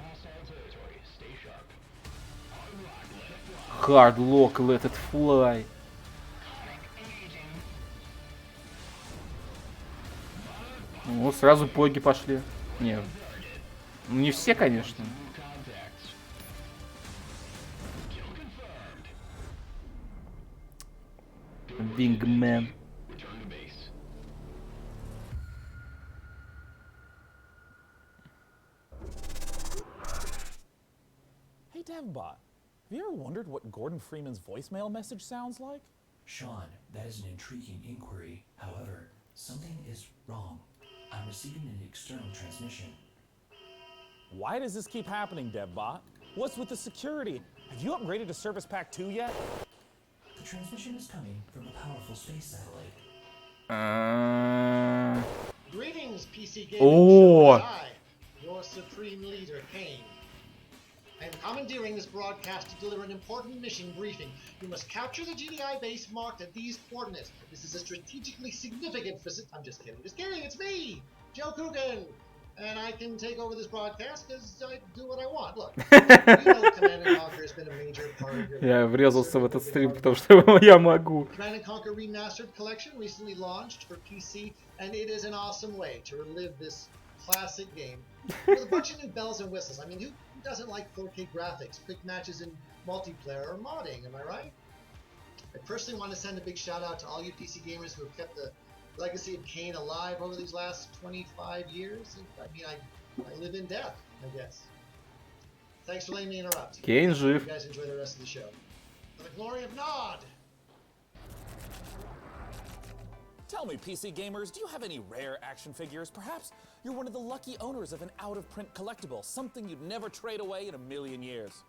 Hard lock, let it fly. Ну, сразу боги пошли. Не, ну не все, конечно. Wingman. Hey, DevBot, have you ever wondered what Gordon Freeman's voicemail message sounds like? Sean, that is an intriguing inquiry. However, something is wrong. I'm receiving an external transmission. Why does this keep happening, DevBot? What's with the security? Have you upgraded to Service Pack 2 yet? The transmission is coming from a powerful space satellite. Greetings, PC gaming. Oh. I, your supreme leader, Kane. I am commandeering this broadcast to deliver an important mission briefing. You must capture the GDI base marked at these coordinates. This is a strategically significant I'm just kidding. Just kidding. It's me, Joe Coogan. And I can take over this broadcast because I do what I want. Look, you know Command & Conquer has been a major part of your Я врезался в этот стрим, потому что я могу. Command & Conquer Remastered Collection recently launched for PC, and it is an awesome way to relive this classic game with a bunch of new bells and whistles. I mean, who doesn't like 4K graphics, quick matches in multiplayer, or modding, am I right? I personally want to send a big shout out to all you PC gamers who have kept the legacy of Kane alive over these last 25 years. I mean, I live in death, I guess. Thanks for letting me interrupt. Kane жив. You guys enjoy the rest of the show. For the glory of Nod! Tell me, PC gamers, do you have any rare action figures? Perhaps you're one of the lucky owners of an out-of-print collectible, something you'd never trade away in a million years.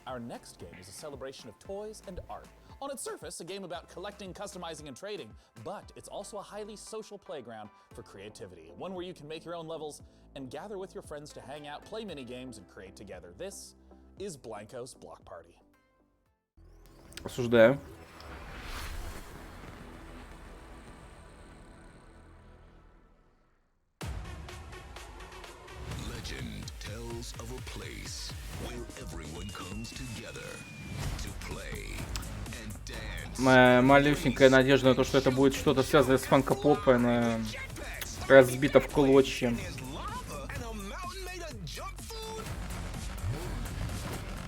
Our next game is a celebration of toys and art. On its surface, a game about collecting, customizing, and trading, but it's also a highly social playground for creativity, one where you can make your own levels and gather with your friends to hang out, play mini-games, and create together. This is Blanco's Block Party. Осуждаю. Legend tells of a place where everyone comes together to play and dance. Моя малюсенькая надежда на то, что это будет что-то связанное с фанкопопой, она разбита в клочья.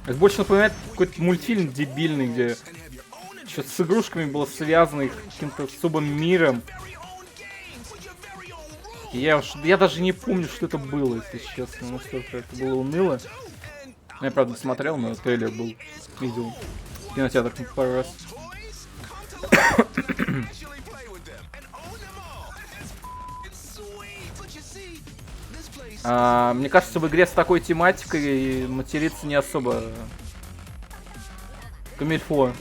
Это больше напоминает какой-то мультфильм дебильный, где что-то с игрушками было связано, их каким-то особым миром. Я даже не помню, что это было, если честно, настолько это было уныло. Я, правда, смотрел, но трейлер был, видел в кинотеатрах пару раз. Мне кажется, в игре с такой тематикой материться не особо камильфо.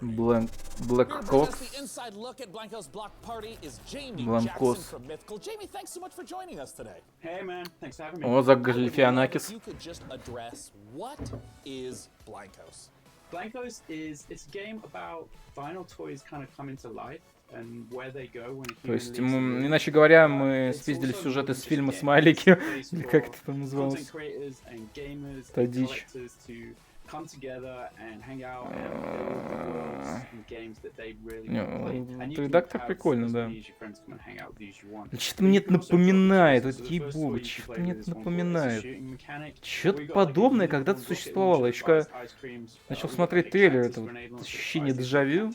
Black Cox. Blancos. Jamie, thanks so much for joining us today. Hey man, thanks for having me. О, Загалифианакис. You could just address what is Blancos? Blancos is it's a game about vinyl toys kind of coming to life and where they go when a То есть, human leaves иначе говоря, мы спиздили сюжет из фильма «Смайлики», или как это там content называлось. creators and gamers Та and дичь. collectors to come together and hang out and build worlds and games that they really want to play. And you can Редактор have прикольно, as да. many of your friends come and hang out with you as you want. Что-то мне это напоминает, вот ей-богу, что-то мне это напоминает. Что-то подобное когда-то существовало. Еще когда начал смотреть трейлер, это вот ощущение дежавю.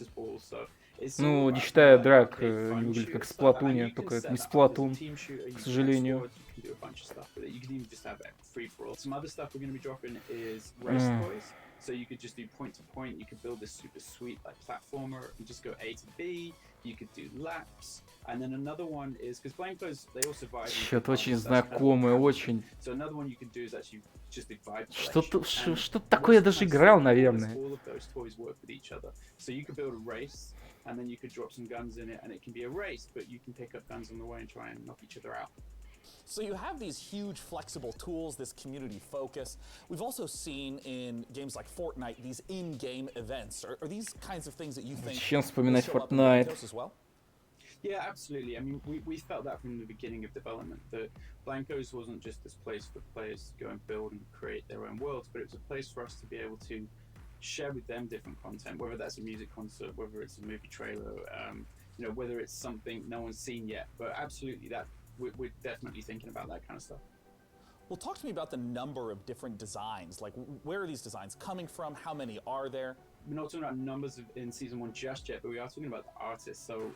Ну, не считая драк, не выглядит как Сплатуне, только это не Сплатун, к сожалению. Do a bunch of stuff with it. You can even just have it free for all. Some other stuff we're going to be dropping is race toys. So you could just do point to point. You could build this super sweet like platformer and just go A to B. You could do laps. And then another one is because Blancos they all survive. Что-то очень знакомое, очень. So another one you can do is actually just divide. Что-то такое я даже играл, наверное. All of those toys work with each other. So you could build a race. And then you could drop some guns in it, and it can be a race, but you can pick up guns on the way and try and knock each other out. So you have these huge flexible tools, this community focus. We've also seen in games like Fortnite these in-game events. Are these kinds of things that you think Зачем вспоминать will show up in Fortnite? Blancos as well? Yeah, absolutely. I mean, we felt that from the beginning of development, that Blancos wasn't just this place for players to go and build and create their own worlds, but it was a place for us to be able to share with them different content, whether that's a music concert, whether it's a movie trailer, you know, whether it's something no one's seen yet. But absolutely, that we're definitely thinking about that kind of stuff. Well, talk to me about the number of different designs. Like, where are these designs coming from? How many are there? We're not talking about numbers in season 1 just yet, but we are talking about the artists. So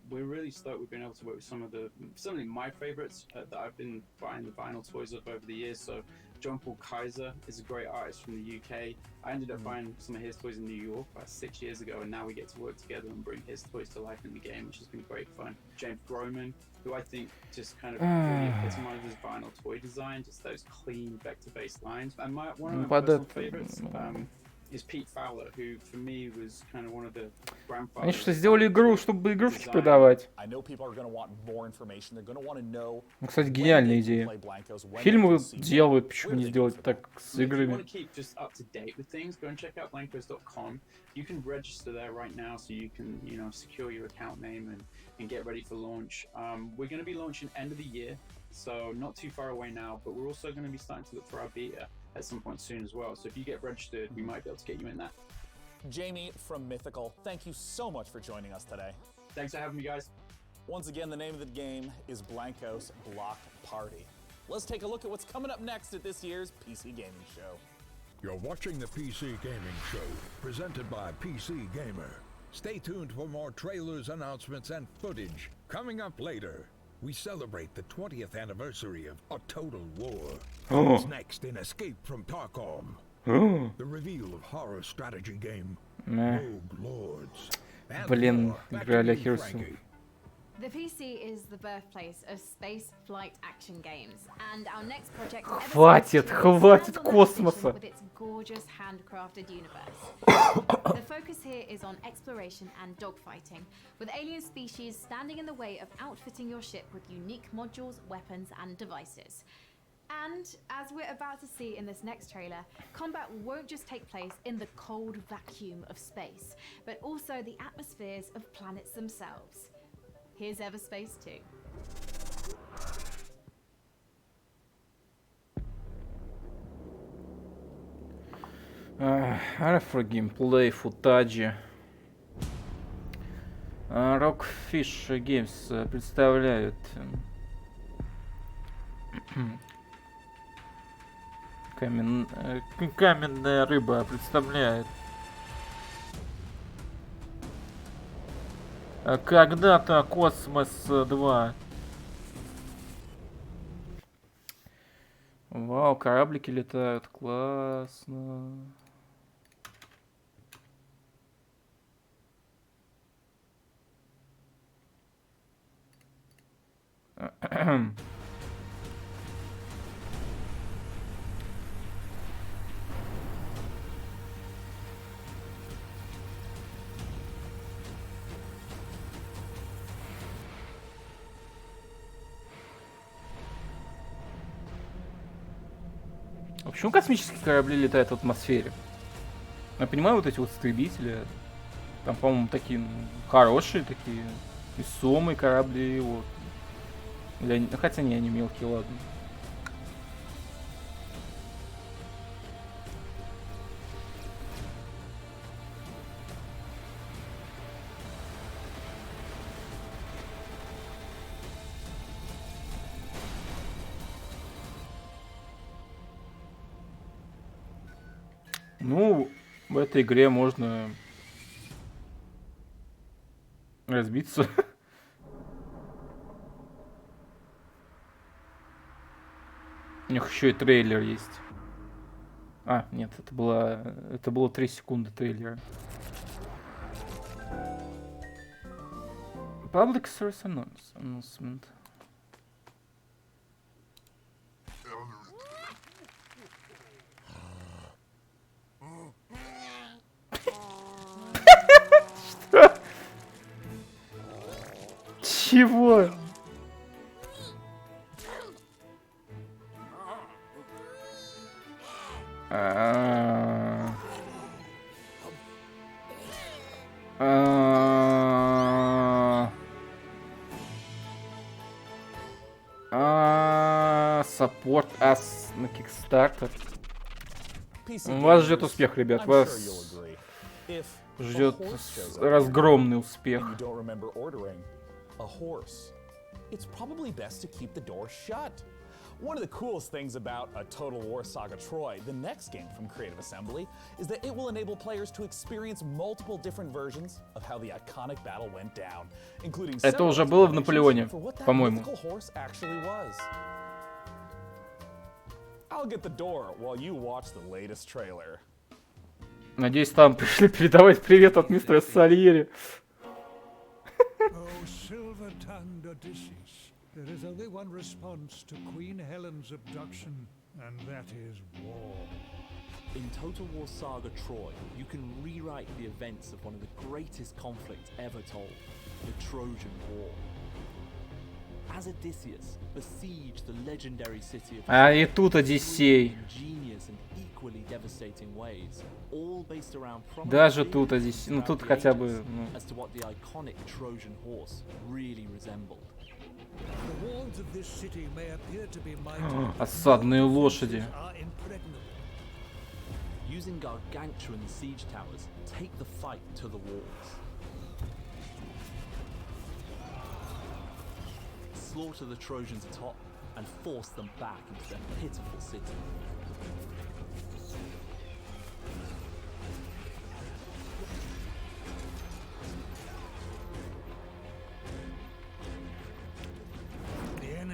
we're really stoked we've been able to work with some of my favorites that I've been buying the vinyl toys of over the years. So John Paul Kaiser is a great artist from the UK. I ended up buying some of his toys in New York about 6 years ago, and now we get to work together and bring his toys to life in the game, which has been great fun. James Groman, who I think just kind of really epitomizes vinyl toy design, just those clean vector-based lines. And one of my personal favorites is Pete Fowler, who for me was kind of one of the grandfathers. Они что, сделали игру, чтобы игрушки продавать? I know people are going to want more information. They're going to want to know. Ну, кстати, гениальная идея. Фильмы делают, почему не сделать так с играми? If you want to keep just up to date with things, go and check out blancos.com. You can register there right now, so you can, you know, secure your account name and get ready for launch. We're going to be launching end of the year, so not too far away now. But we're also going to be starting to look for our beta at some point soon as well. So if you get registered, we might be able to get you in that. Jamie from Mythical, thank you so much for joining us today. Thanks for having me, guys. Once again, the name of the game is Blancos Block Party. Let's take a look at what's coming up next at this year's PC Gaming Show. You're watching the PC Gaming Show, presented by PC Gamer. Stay tuned for more trailers, announcements, and footage. Coming up later, we celebrate the 20th anniversary of A Total War. What's next in Escape from Tarkov? The reveal of horror strategy game Rogue Lords. Блин, играли Хирсу. The PC is the birthplace of space flight action games, and our next project Хватит космоса. with its gorgeous handcrafted universe. The focus here is on exploration and dogfighting, with alien species standing in the way of outfitting your ship with unique modules, weapons, and devices. And as we're about to see in this next trailer, combat won't just take place in the cold vacuum of space, but also the atmospheres of planets themselves. Here's Everspace 2. Альфа геймплей, футаджи. Rockfish Games представляют Каменная рыба представляет когда-то Космос 2. Вау, кораблики летают, классно. Почему космические корабли летают в атмосфере? Я понимаю, вот эти вот истребители, там, по-моему, такие хорошие, такие весомые корабли, вот. Хотя не, они мелкие, ладно. Ну, в этой игре можно разбиться. У них еще и трейлер есть. А, нет, это было 3 секунды трейлера. Public Source Announcement. Что? Чего? Support us на Kickstarter. Вас ждет успех, ребят. Вас ждет разгромный успех. It's probably best to keep the door shut. One of the coolest things about a Total War Saga Troy, the next game from Creative Assembly, is that it will enable players to experience multiple different versions of how the iconic battle went down, including Это уже было в Наполеоне, по-моему. I'll get the door while you watch the latest trailer. Надеюсь, там пришли передавать привет от мистера Сальери. Oh, silver-tongued Odysseus, there is only one response to Queen Helen's abduction, and that is war. In Total War Saga Troy, you can rewrite the events of one of the greatest conflicts ever told, the Trojan War. As Odysseus besieged the legendary city of А и тут Одиссей. Даже тут Одиссей. Ну тут хотя бы. Ну. Осадные лошади. Using gargantuan siege towers, take the fight to the walls. Slaughter the Trojans atop and force them back into their pitiful city.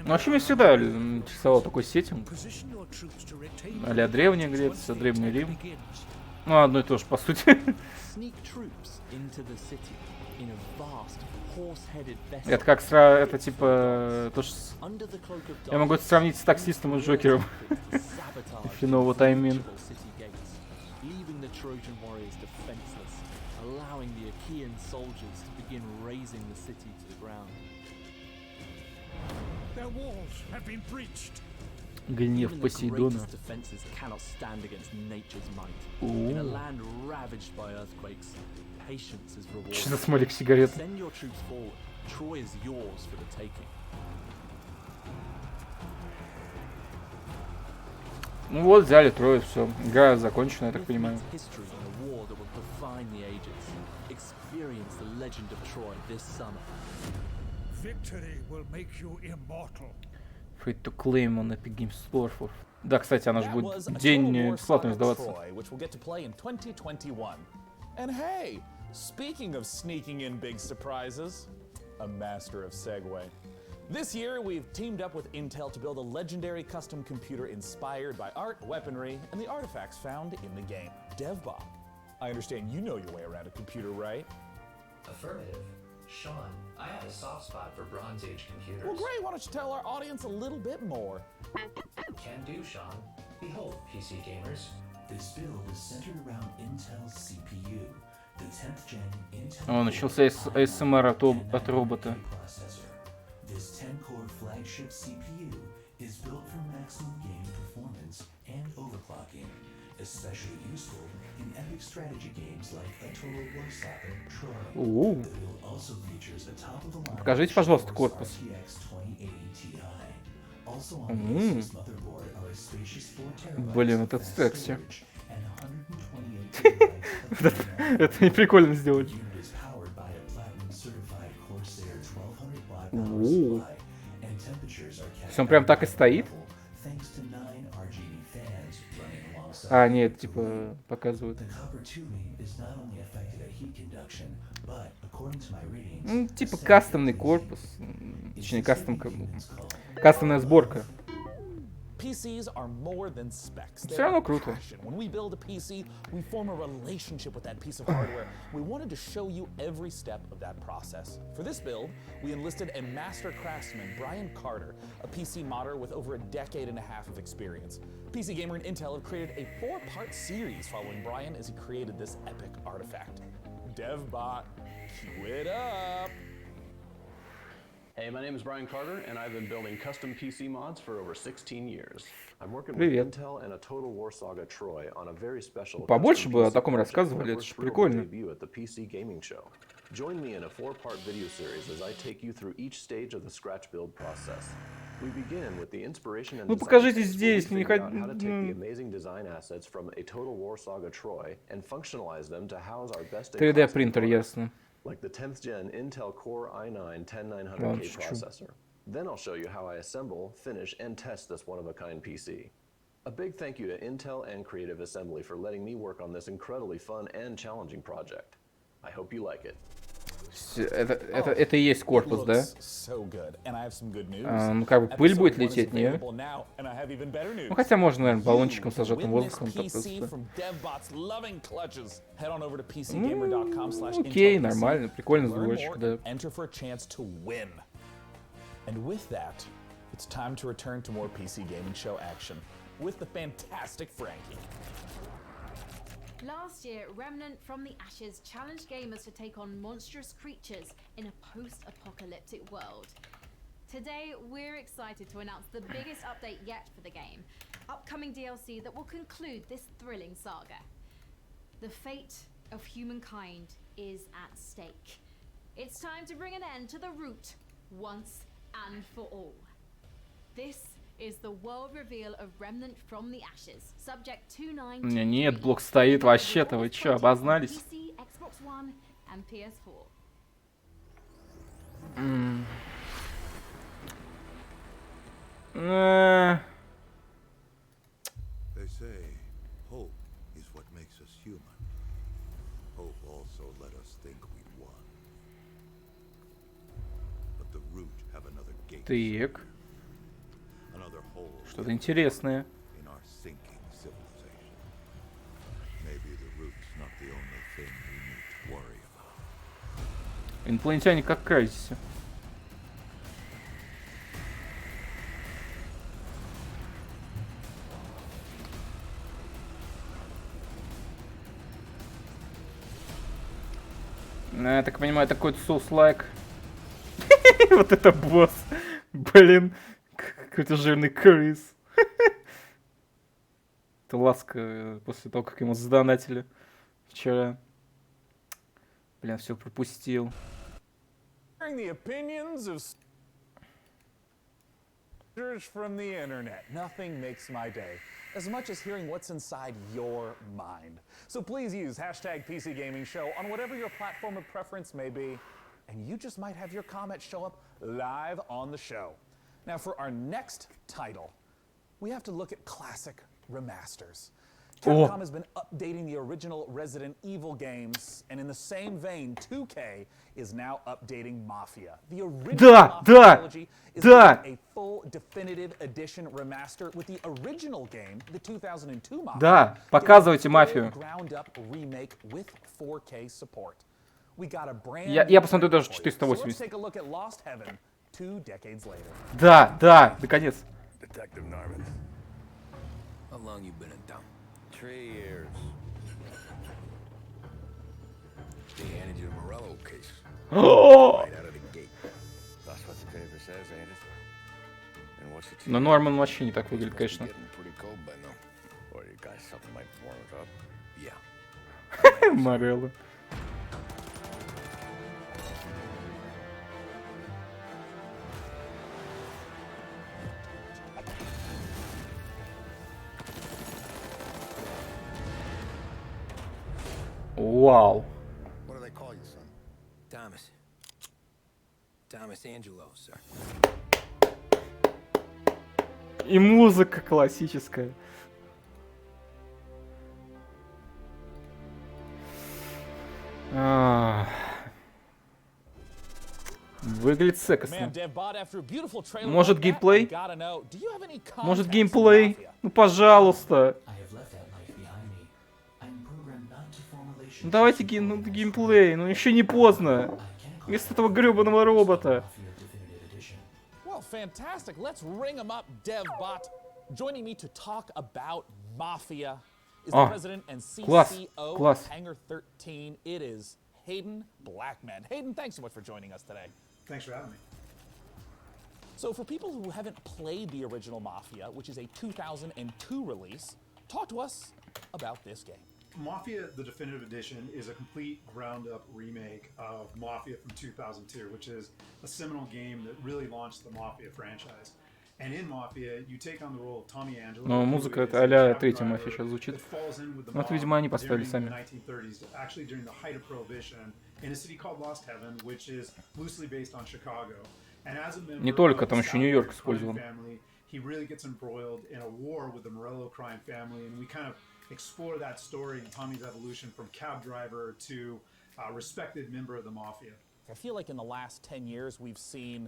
Ну, вообще, мне всегда интересовал такой сеттинг. А-ля Древняя Греция, Древний Рим. Ну, одно и то же, по сути. Это как это типа то, что я могу это сравнить с таксистом и Джокером. If you know what I mean. Гнев Посейдона. Что за смолик сигарет? Ну вот, взяли Трою, все. Игра закончена, я так понимаю. Free to claim on Epic Games Store. Да, кстати, она же будет день бесплатно издаваться. And hey, speaking of sneaking in big surprises, a master of segue. This year, we've teamed up with Intel to build a legendary custom computer inspired by art, weaponry, and the artifacts found in the game. DevBob, I understand you know your way around a computer, right? Affirmative. Sean, I have a soft spot for Bronze Age computers. Well, great. Why don't you tell our audience a little bit more? Can do, Sean. Behold, PC gamers. This build is centered around Intel's CPU, the 10th gen Intel. О, начался ASMR от робота. This 10-core flagship CPU is built for maximum game performance and overclocking, especially useful in epic strategy games like a Total War Saga Troy. The build also features a top-of-the-line Покажите, пожалуйста, корпус. RTX 2080 Ti. Also on the Asus motherboard are a spacious 4 TB Блин, это fast секси. storage and 128 GB. Это не прикольно сделать. Unit is powered by a platinum certified Corsair 1200 watt power supply, and temperatures are kept Он прям так и стоит? thanks to 9 RGB fans running alongside. А, нет, типа показывают. The copper tubing is not only effective at heat conduction, but according to my readings, Типа кастомный корпус. Точнее, кастомная сборка. PCs are more than specs. Все равно круто. When we build a PC, we form a relationship with that piece of hardware. We wanted to show you every step of that process. For this build, we enlisted a master craftsman, Brian Carter, a PC modder with over a decade and a half of experience. PC Gamer and Intel have created a 4-part series following Brian as he created this epic artifact. DevBot, cue it up! Hey, my name is Brian Carter, and I've been building custom PC mods for over 16 years. I'm working with Intel and a Total War Saga Troy on a very special Побольше бы о таком рассказывали, это же прикольно. debut at the PC Gaming Show. Join me in a 4-part video series as I take you through each stage of the scratch build process. We begin with the inspiration and Ну design покажите phase, здесь, where we не figure out how to take the amazing design assets from a Total War Saga Troy and functionalize them to house our best 3D принтер, ясно. like the 10th gen Intel Core i9-10900K processor. Then I'll show you how I assemble, finish, and test this one-of-a-kind PC. A big thank you to Intel and Creative Assembly for letting me work on this incredibly fun and challenging project. I hope you like it. Это и есть корпус, да? Ну как бы пыль будет лететь, не? Ну хотя можно, наверное, баллончиком с сжатым воздухом так просто. Окей, нормально, прикольно сборочек, да. And with that, it's time to return to more PC Gaming Show action with the fantastic Frankie. Last year, Remnant from the Ashes challenged gamers to take on monstrous creatures in a post-apocalyptic world. Today, we're excited to announce the biggest update yet for the game, upcoming DLC that will conclude this thrilling saga. The fate of humankind is at stake. It's time to bring an end to the root once and for all. This is the world reveal of Remnant from the Ashes, subject 29. У меня нет, блок стоит вообще-то, вы чё, обознались? PC, Xbox One, and PS4. They say hope is what makes us human. Hope also let us think we won. But the root have another gate. Так. Another hole. Что-то интересное. In our sinking civilization. Maybe the root's not the only thing we need to worry about. Инопланетяне как Крайсисе. Я так понимаю, такой соус-лайк. Вот это босс. Блин. Какой-то жирный Крис. Это ласка после того, как ему задонатили вчера. Блин, все пропустил. The opinions of from the internet. Nothing makes my day as much as hearing what's inside your mind. So please use hashtag PC Gaming Show on whatever your platform of preference may be, and you just might have your comments show up live on the show. Now for our next title, we have to look at classic remasters. Capcom has been updating the original Resident Evil games, and in the same vein, 2K is now updating Mafia. The original Mafia trilogy is getting a full definitive edition remaster with the original game, the 2002 Mafia. Да, показывайте Мафию. Ground up remake with 4K support. Я посмотрю даже 480. Да, да, наконец. Detective Norman. How long you been in town? 3 years. They handed you the Morello case. Right out of the gate. That's what the paper says, ain't it? And what's it? Но Норман вообще не так выглядит, конечно. Pretty cold by now. Or you guys something might warm it up. Yeah. Морелло. Вау. What do they call you, son? Thomas. Thomas Angelo, sir. И музыка классическая. Выглядит секосно. Может геймплей? Может геймплей? Ну пожалуйста. Ну давайте геймплей, ну еще не поздно. Вместо этого гребаного робота. Well, fantastic. Let's ring him up, DevBot. Joining me to talk about Mafia is the president and CCO of Hangar 13. It is Hayden Blackman. Hayden, thanks so much for joining us today. Thanks for having me. So for people who haven't played the original Mafia, which is a 2002 release, talk to us about this game. Mafia, the Definitive Edition, is a complete ground-up remake of Mafia from 2002, which is a seminal game that really launched the Mafia franchise. And in Mafia, you take on the role of Tommy Angelo. Но музыка это а-ля третья Мафия сейчас звучит. Ну это, видимо, они поставили сами. Actually, during the height of Prohibition, in a city called Lost Heaven, which is loosely based on Chicago. And as a member Не только, там of the еще Нью-Йорк использован. family, he really gets embroiled in a war with the Morello crime family, and we kind of explore that story and Tommy's evolution from cab driver to respected member of the Mafia. I feel like in the last 10 years we've seen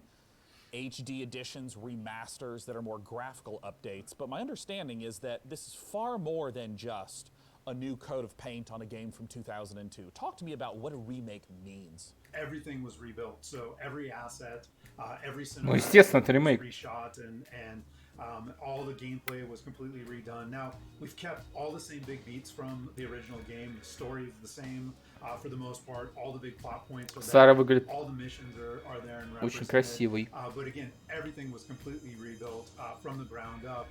HD editions, remasters that are more graphical updates, but my understanding is that this is far more than just a new coat of paint on a game from 2002. Talk to me about what a remake means. Everything was rebuilt, so every asset, every Ну, естественно, это was ремейк. reshot, and all the gameplay was completely redone. Now, we've kept all the same big beats from the original game. The story is the same for the most part. All the big plot points are Сара there. выглядит All the missions are there and очень represented. красивой. But again, everything was completely rebuilt from the ground up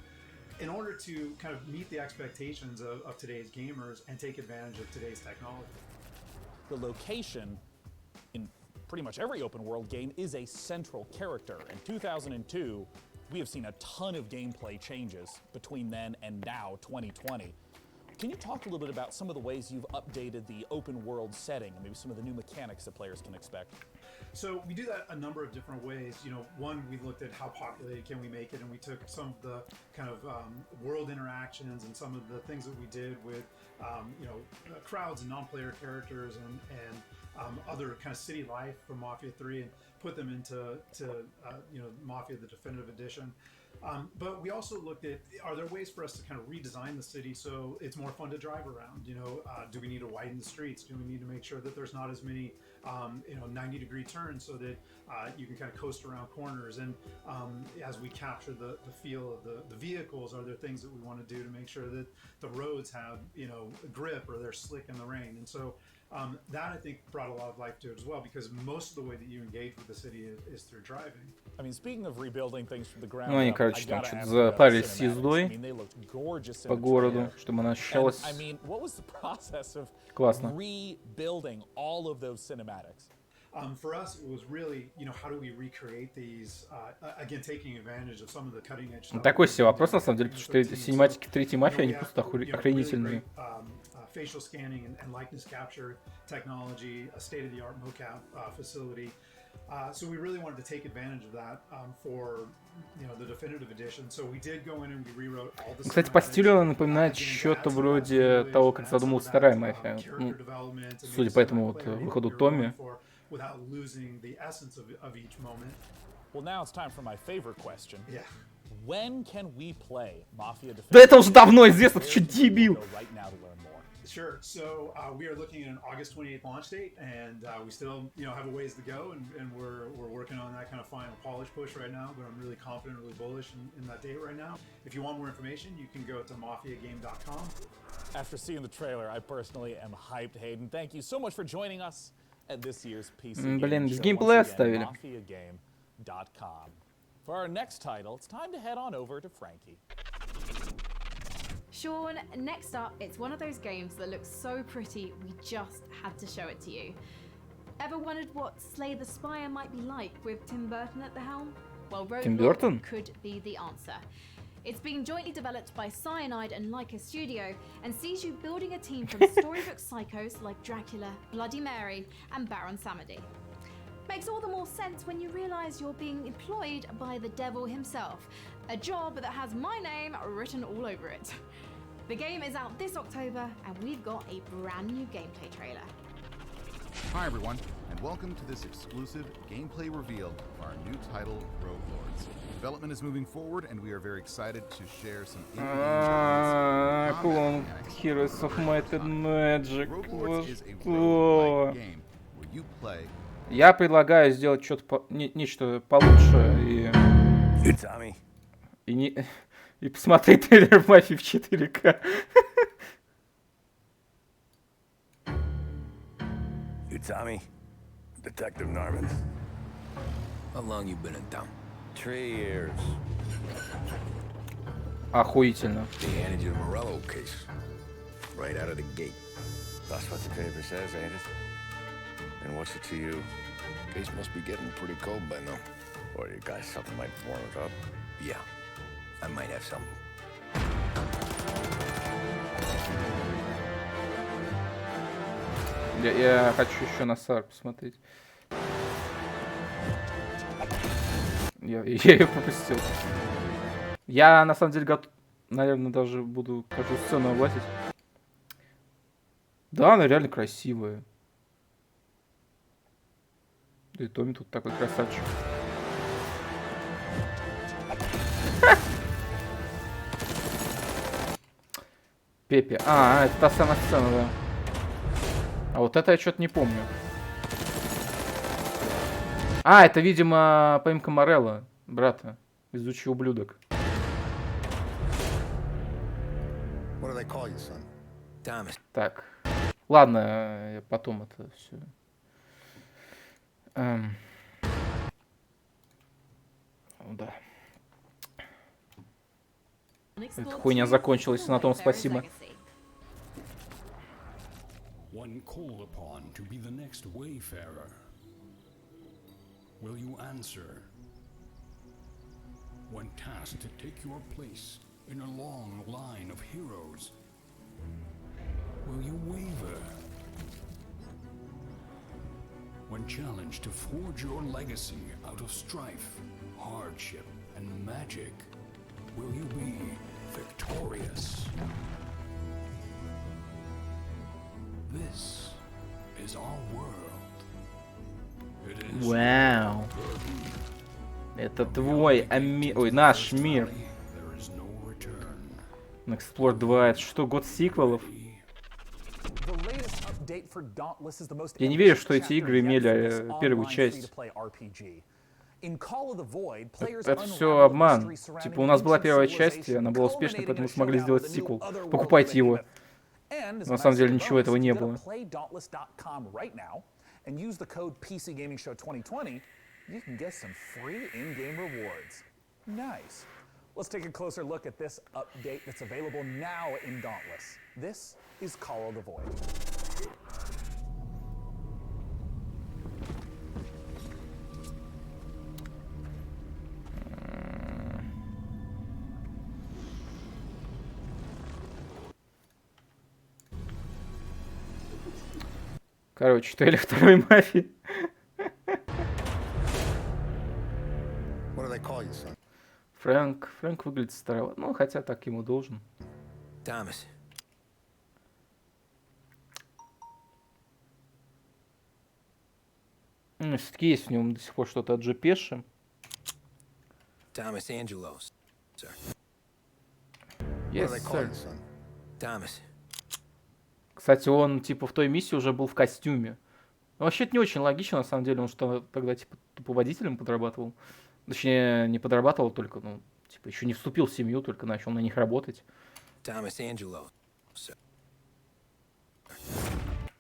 in order to kind of meet the expectations of today's gamers and take advantage of today's technology. The location in pretty much every open world game is a central character. In 2002, we have seen a ton of gameplay changes between then and now, 2020. Can you talk a little bit about some of the ways you've updated the open world setting and maybe some of the new mechanics that players can expect? So we do that a number of different ways. You know, one, we looked at how populated can we make it, and we took some of the kind of world interactions and some of the things that we did with, crowds and non-player characters and other kind of city life from Mafia 3 and put them into Mafia the Definitive Edition. But we also looked at, are there ways for us to kind of redesign the city so it's more fun to drive around? Do we need to widen the streets? Do we need to make sure that there's not as many 90-degree turns so that you can kind of coast around corners? And as we capture the feel of the vehicles, are there things that we want to do to make sure that the roads have grip or they're slick in the rain? And so that, I think, brought a lot of life to it as well, because most of the way that you engage with the city is through driving. I mean, speaking of rebuilding things from the ground Ну, они, up, короче, I там gotta что-то ask you about запарились the с cinematics. ездой I mean, they looked gorgeous in по the городу, trailer. чтобы она ощущалась And, I mean, what was the process of классно. rebuilding all of those cinematics? For us, it was really, how do we recreate these, again, taking advantage of some of the cutting edge stuff. Такой себе вопрос, на самом деле, потому что синематики третьей мафии, они просто охренительные. Facial scanning and likeness capture technology, a state-of-the-art mocap facility. So we really wanted to take advantage of that for the Definitive Edition. So we did go in and we rewrote all the. Кстати, по стилю она напоминает что-то вроде того, как задумалась вторая мафия. Ну, судя по этому вот выходу Томми. Without losing the essence of each moment. Well, now it's time for my favorite question. Yeah. When can we play Mafia Definitive? Да это уже давно известно, ты что, дебил? Sure. So we are looking at an August 28th launch date, and we still, have a ways to go, and we're working on that kind of final polish push right now. But I'm really confident, really bullish in that date right now. If you want more information, you can go to mafiagame.com. After seeing the trailer, I personally am hyped, Hayden. Thank you so much for joining us at this year's PC Блин, Gaming без Show. геймплея Once again, оставили. mafiagame.com. For our next title, it's time to head on over to Frankie. Sean, next up, it's one of those games that looks so pretty, we just had to show it to you. Ever wondered what Slay the Spire might be like with Tim Burton at the helm? Well, Tim Roadblock Burton? could be the answer. It's being jointly developed by Cyanide and Leica Studio and sees you building a team from storybook psychos like Dracula, Bloody Mary, and Baron Samedi. Makes all the more sense when you realize you're being employed by the devil himself, a job that has my name written all over it. The game is out this October, and we've got a brand new gameplay trailer. Hi everyone, and welcome to this exclusive gameplay reveal of our new title, Rogue Lords. Development is moving forward, and we are very excited to share some Clone Heroes of Might and Magic. Rogue Lords is a Что? roguelike game where you play. Я предлагаю сделать что-то нечто получше и посмотреть трейлер Мафии в 4К. You Tommy? Detective Norman. How long you been in town? 3 years. Охуительно. They handed you the Morello case. Right out of the gate. That's what the paper says, ain't it? And what's it to you? Case must be getting pretty cold by now. Or you got something might warm it up? Yeah, I might have something. Я хочу еще на САР посмотреть. Я ее пропустил. Я на самом деле готов, наверное, даже буду каждую сцену облазить. Да, она реально красивая. Да и Томми тут такой красавчик. Пепе. А, это та самая сцена, да. А вот это я что-то не помню. А, это, видимо, поимка Морелла, брата. Везучий ублюдок. Так. Ладно, я потом это все. Да. Эта хуйня закончилась, на том спасибо. When called upon to be the next wayfarer, will you answer? When tasked to take your place in a long line of heroes, will you waver? When challenged to forge your legacy out of strife, hardship, and magic, will you be victorious? This is our world. It is Вау. Это твой ой, наш мир. Explore 2, это что, год сиквелов? Я не верю, что эти игры имели первую часть. Это все обман. Типа у нас была первая часть, и она была успешной, поэтому смогли сделать сиквел. Покупайте его. На самом деле ничего этого не было. And use the code PC Gaming Show 2020, you can get some free in-game rewards. Nice. Let's take a closer look at this update that's available now in Dauntless. This is Call of the Void. Короче, трейлер второй Мафии. Фрэнк выглядит старого. Ну, хотя так ему должен. Thomas. Все-таки есть в нем до сих пор что-то от Джепеши. Thomas Angelos, sir. Yes, sir. Thomas. Кстати, он, типа, в той миссии уже был в костюме. Ну, вообще, это не очень логично, на самом деле. Он что, тогда, типа, тупо водителем подрабатывал? Точнее, не подрабатывал только, ну, типа, еще не вступил в семью, только начал на них работать. Thomas Angelo, sir.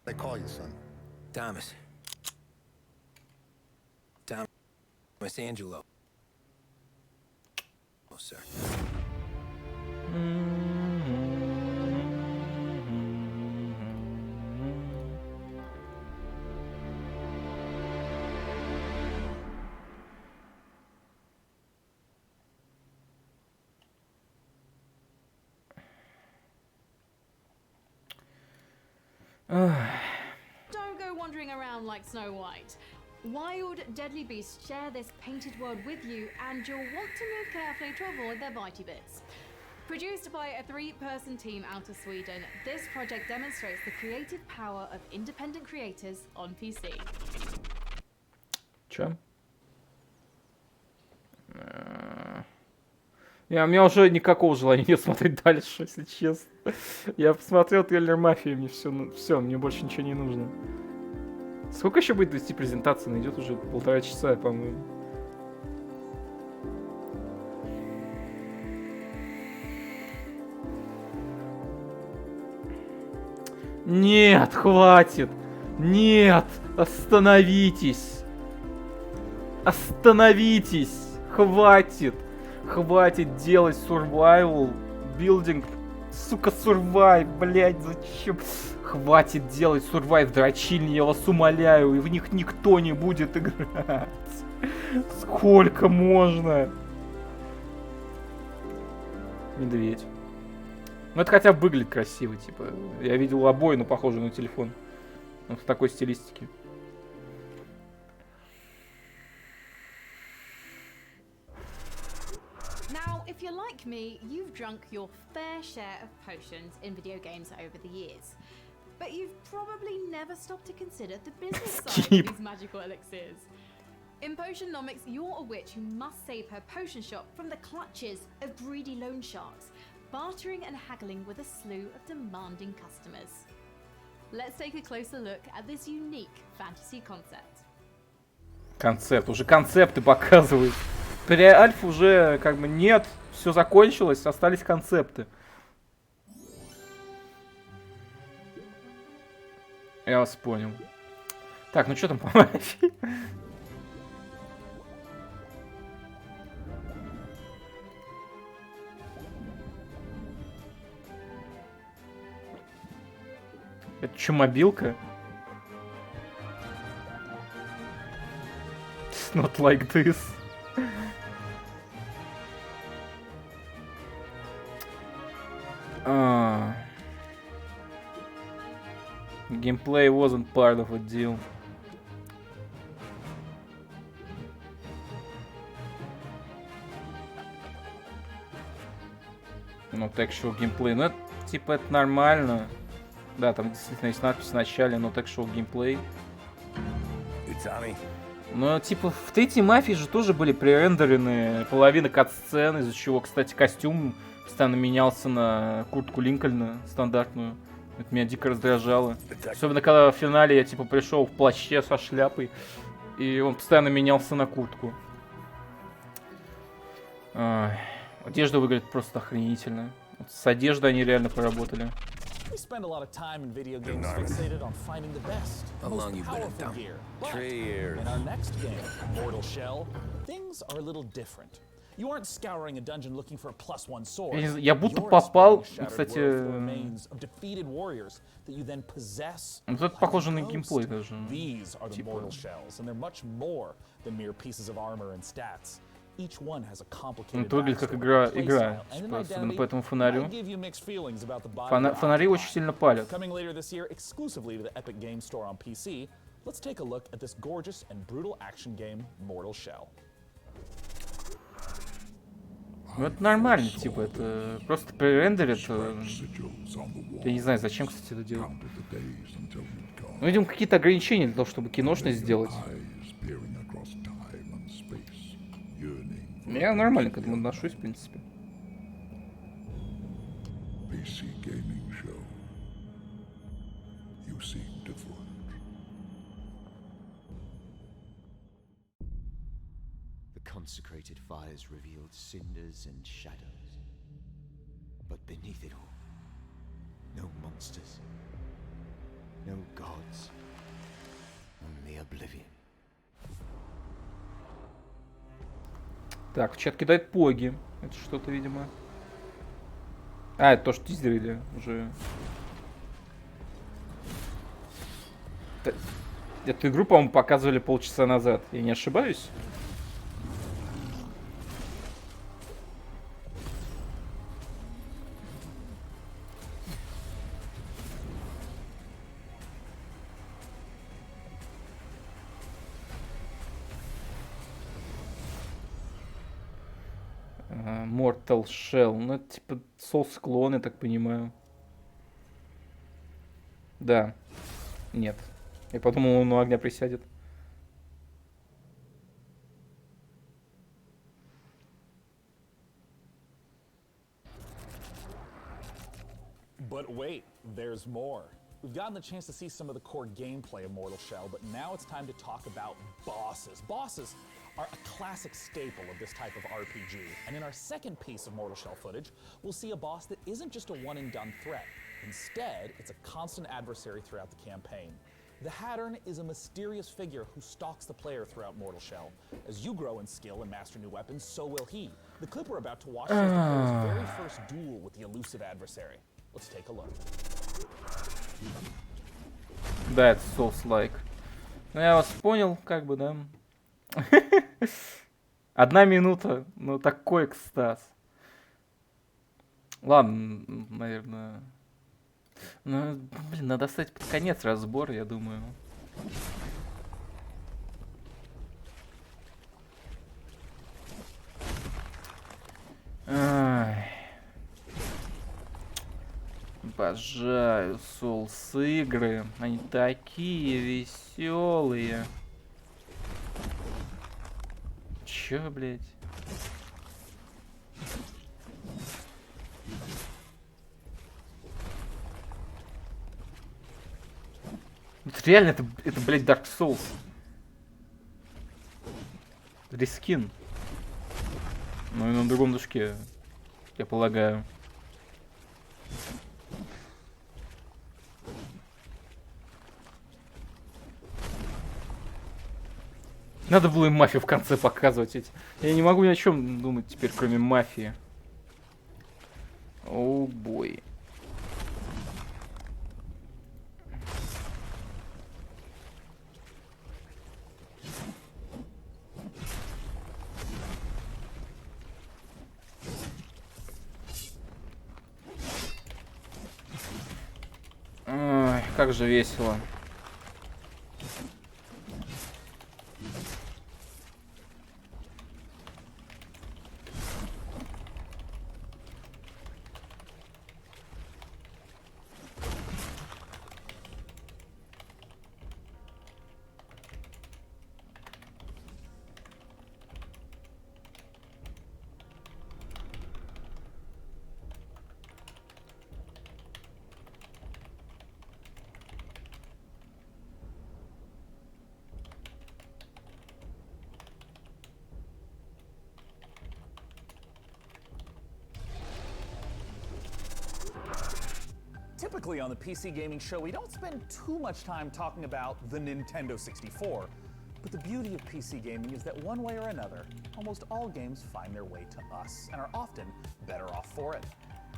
They call you, son. Thomas. Thomas Angelo. Oh, sir. Don't go wandering around like Snow White. Wild, deadly beasts share this painted world with you, and you'll want to move carefully to avoid their bitey bits. Produced by a 3-person team out of Sweden, this project demonstrates the creative power of independent creators on PC. Чё? У меня уже никакого желания нет смотреть дальше, если честно. Я посмотрел трейлер Мафии, мне все, мне больше ничего не нужно. Сколько еще будет вести презентация? Она идет уже 1,5 часа, по-моему. Нет, хватит! Нет! Остановитесь! Остановитесь! Хватит! Хватит делать survival building. Сука, survive, блядь, зачем? Хватит делать survive дрочильни, я вас умоляю, и в них никто не будет играть. Сколько можно? Медведь. Ну это хотя бы выглядит красиво, типа. Я видел обои, но похоже на телефон. Вот в такой стилистике. Now, if you're like me, you've drunk your fair share of potions in video games over the years. But you've probably never stopped to consider the business side of these magical elixirs. In Potionnomics, you're a witch who must save her potion shop from the clutches of greedy loan sharks, bartering and haggling with a slew of demanding customers. Let's take a closer look at this unique fantasy concept. Концепт, уже концепты показывают. Pre-альфа уже как бы нет, все закончилось, остались концепты. Я вас понял. Так, ну что там по мафии? Это что, мобилка? It's not like this. Gameplay wasn't part of a deal. Ну, textual gameplay. Ну, это, типа, это нормально. Да, там действительно есть надпись в начале, но textual gameplay. Но, типа, в третьей мафии же тоже были пререндерены половина кат-сцен, из-за чего, кстати, костюм постоянно менялся на куртку Линкольна стандартную. Это меня дико раздражало. Особенно, когда в финале я, типа, пришел в плаще со шляпой, и он постоянно менялся на куртку. Одежда выглядит просто охренительно. Вот с одеждой они реально поработали. We spend a lot of time in video games fixated on finding the best, most powerful gear. But in our next game, Mortal Shell, things are a little different. You aren't scouring a dungeon looking for a +1 sword. Я будто попал, кстати... Вот это похоже на геймплей даже. These are the Mortal Shells, and they're much more than mere pieces of armor and stats. Each one has a complicated Это выглядит как игра, типа, особенно по этому фонарю. Фонари очень сильно палят. Coming later this year exclusively to the Epic Games Store on PC, let's take a look at this gorgeous and brutal action game, Mortal Shell. Ну это нормально, типа, это просто пререндерит. Я не знаю, зачем, кстати, это делать. Ну, видимо, какие-то ограничения для того, чтобы киношность сделать. Я нормально к этому отношусь, в принципе. PC Gaming Show. you seek to forge. The consecrated fires revealed cinders and shadows. But beneath it all, no monsters, no gods, only oblivion. Так, чат кидает поги. Это что-то, видимо. А, это то, что тизерили уже. Эту игру, по-моему, показывали полчаса назад. Я не ошибаюсь? Mortal Shell. Ну, это типа Souls-клон, я так понимаю. Да. Нет. Я подумал, он у огня присядет. But wait, there's more. We've gotten the chance to see some of the core gameplay of Mortal Shell, but now it's time to talk about bosses. Bosses are a classic staple of this type of RPG, and in our second piece of Mortal Shell footage, we'll see a boss that isn't just a one-and-done threat. Instead, it's a constant adversary throughout the campaign. The Hattern is a mysterious figure who stalks the player throughout Mortal Shell. As you grow in skill and master new weapons, so will he. The clip we're about to watch shows the player's very first duel with the elusive adversary. Let's take a look. Да, это Souls-like. Ну, я вас понял, как бы, да. 1 минута, ну такой экстаз. Ладно, наверное. Ну, блин, надо оставить под конец разбор, я думаю. Ай. Обожаю Souls игры. Они такие веселые. Чё, блядь? Вот реально, это, блядь, Dark Souls. Рескин. Ну и на другом движке, я полагаю. Надо было и мафию в конце показывать. Я не могу ни о чем думать теперь, кроме мафии. О, бой. Ой, как же весело. Typically on the PC Gaming Show, we don't spend too much time talking about the Nintendo 64. But the beauty of PC gaming is that one way or another, almost all games find their way to us and are often better off for it.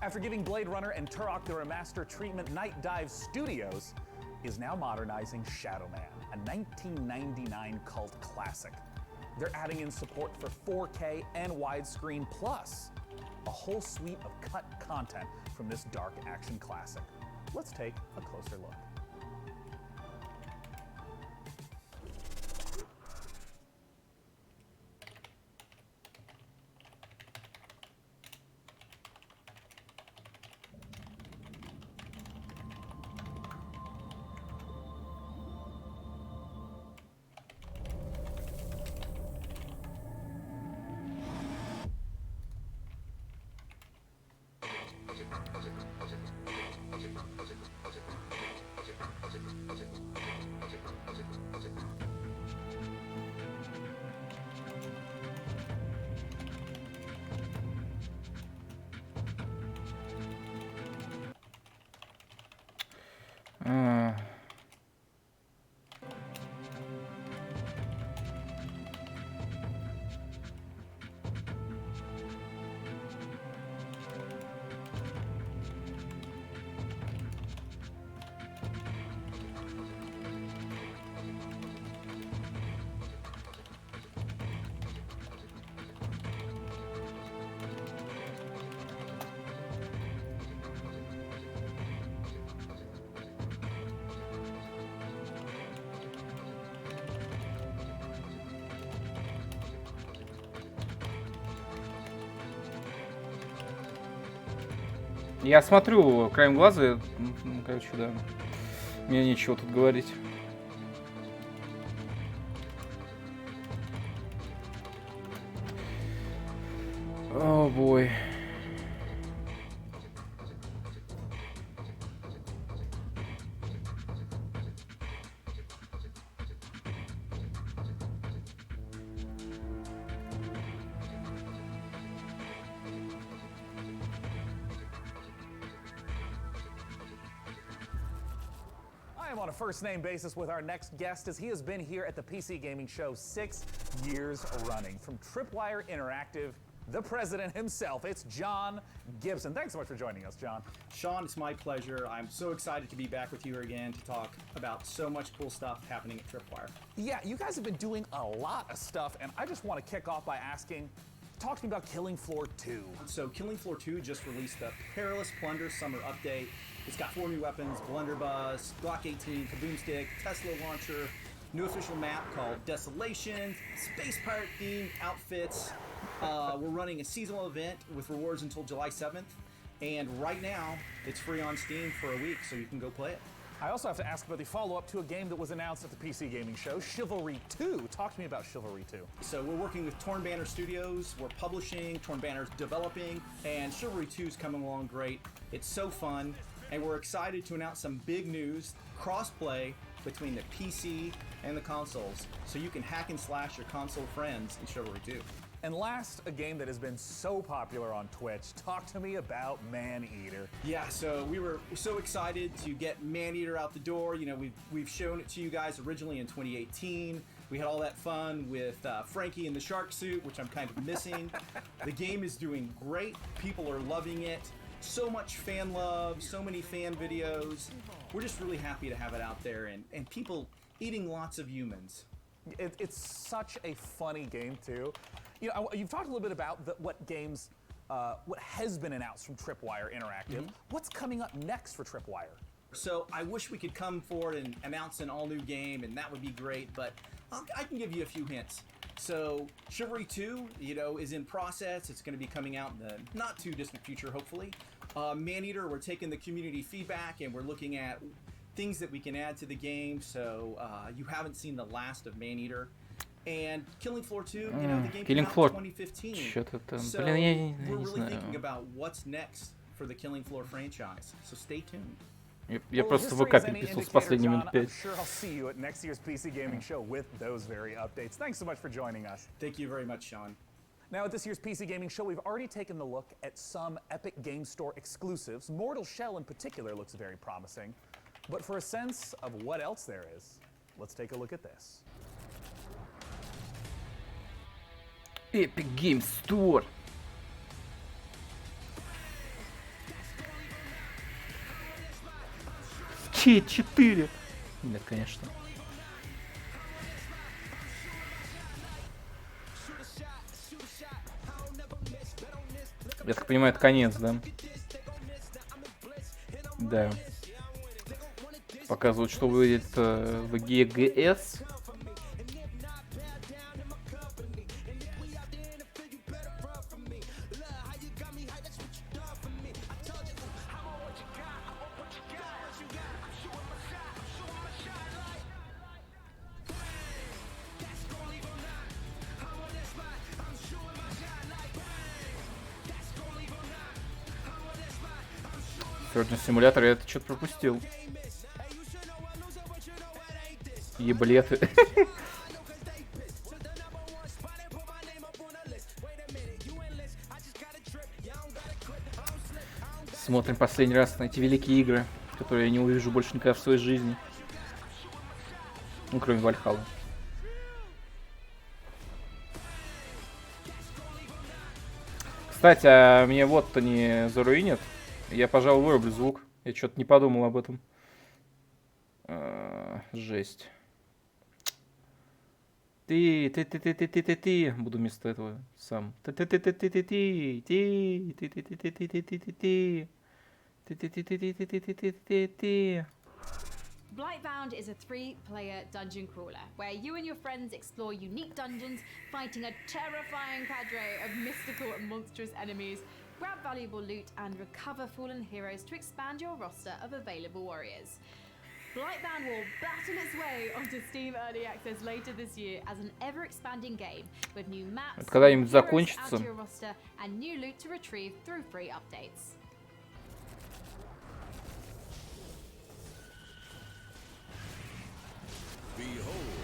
After giving Blade Runner and Turok the remaster treatment, Night Dive Studios is now modernizing Shadow Man, a 1999 cult classic. They're adding in support for 4K and widescreen, plus a whole suite of cut content from this dark action classic. Let's take a closer look. Я смотрю краем глаза, короче, да. Мне нечего тут говорить. О, бой. I am on a first-name basis with our next guest, as he has been here at the PC Gaming Show 6 years running. From Tripwire Interactive, the president himself, it's John Gibson. Thanks so much for joining us, John. Sean, it's my pleasure. I'm so excited to be back with you again to talk about so much cool stuff happening at Tripwire. Yeah, you guys have been doing a lot of stuff, and I just want to kick off by asking, talk to me about Killing Floor 2. So Killing Floor 2 just released the Perilous Plunder Summer Update. It's got 4 new weapons: Blunderbuss, Glock 18, Kaboom Stick, Tesla Launcher, new official map called Desolation, Space Pirate themed outfits. We're running a seasonal event with rewards until July 7th, and right now it's free on Steam for a week, so you can go play it. I also have to ask about the follow-up to a game that was announced at the PC Gaming Show, Chivalry 2. Talk to me about Chivalry 2. So we're working with Torn Banner Studios, we're publishing, Torn Banner's developing, and Chivalry 2 is coming along great. It's so fun, and we're excited to announce some big news, cross-play between the PC and the consoles, so you can hack and slash your console friends in Chivalry 2. And last, a game that has been so popular on Twitch. Talk to me about Maneater. Yeah, so we were so excited to get Maneater out the door. You know, we've shown it to you guys originally in 2018. We had all that fun with Frankie in the shark suit, which I'm kind of missing. The game is doing great. People are loving it. So much fan love, so many fan videos. We're just really happy to have it out there, and people eating lots of humans. It's such a funny game, too. You know, you've talked a little bit about what games, what has been announced from Tripwire Interactive. What's coming up next for Tripwire? So I wish we could come forward and announce an all-new game, and that would be great, but I can give you a few hints. So Chivalry 2, you know, is in process. It's going to be coming out in the not too distant future, hopefully. Maneater, we're taking the community feedback, and we're looking at things that we can add to the game, so you haven't seen the last of Maneater. And Killing Floor 2, you know, the game came out in 2015. So we're really thinking about what's next for the Killing Floor franchise. So stay tuned. Я просто в ВК переписывал с последними минут 5. I'm sure I'll see you at next year's PC Gaming Show with those very updates. Thanks so much for joining us. Thank you very much, Sean. Now, at this year's PC Gaming Show, we've already taken a look at some Epic Game Store exclusives. Mortal Shell in particular looks very promising. But for a sense of what else there is, let's take a look at this. Epic Game Store. Ч4. Нет, конечно. Я так понимаю, это конец, да? Да. Показывают, что выйдет в ГГС. Сегодня симулятор, я это что-то пропустил. Еблеты. Смотрим последний раз на эти великие игры, которые я не увижу больше никогда в своей жизни. Ну, кроме Вальхаллы. Кстати, а мне вот-то не заруинят. Я, пожалуй, вырублю звук. Я что-то не подумал об этом. Жесть. Ты. Буду вместо этого сам. Blightbound is a 3-player dungeon crawler where you and your friends explore unique dungeons, fighting a terrifying cadre of mystical and monstrous enemies, grab valuable loot, and recover fallen heroes to expand your roster of available warriors. Blightbound will battle its way onto Steam Early Access later this year as an ever-expanding game with new maps, когда-нибудь heroes закончится. to add to your roster, and new loot to retrieve through free updates. Behold,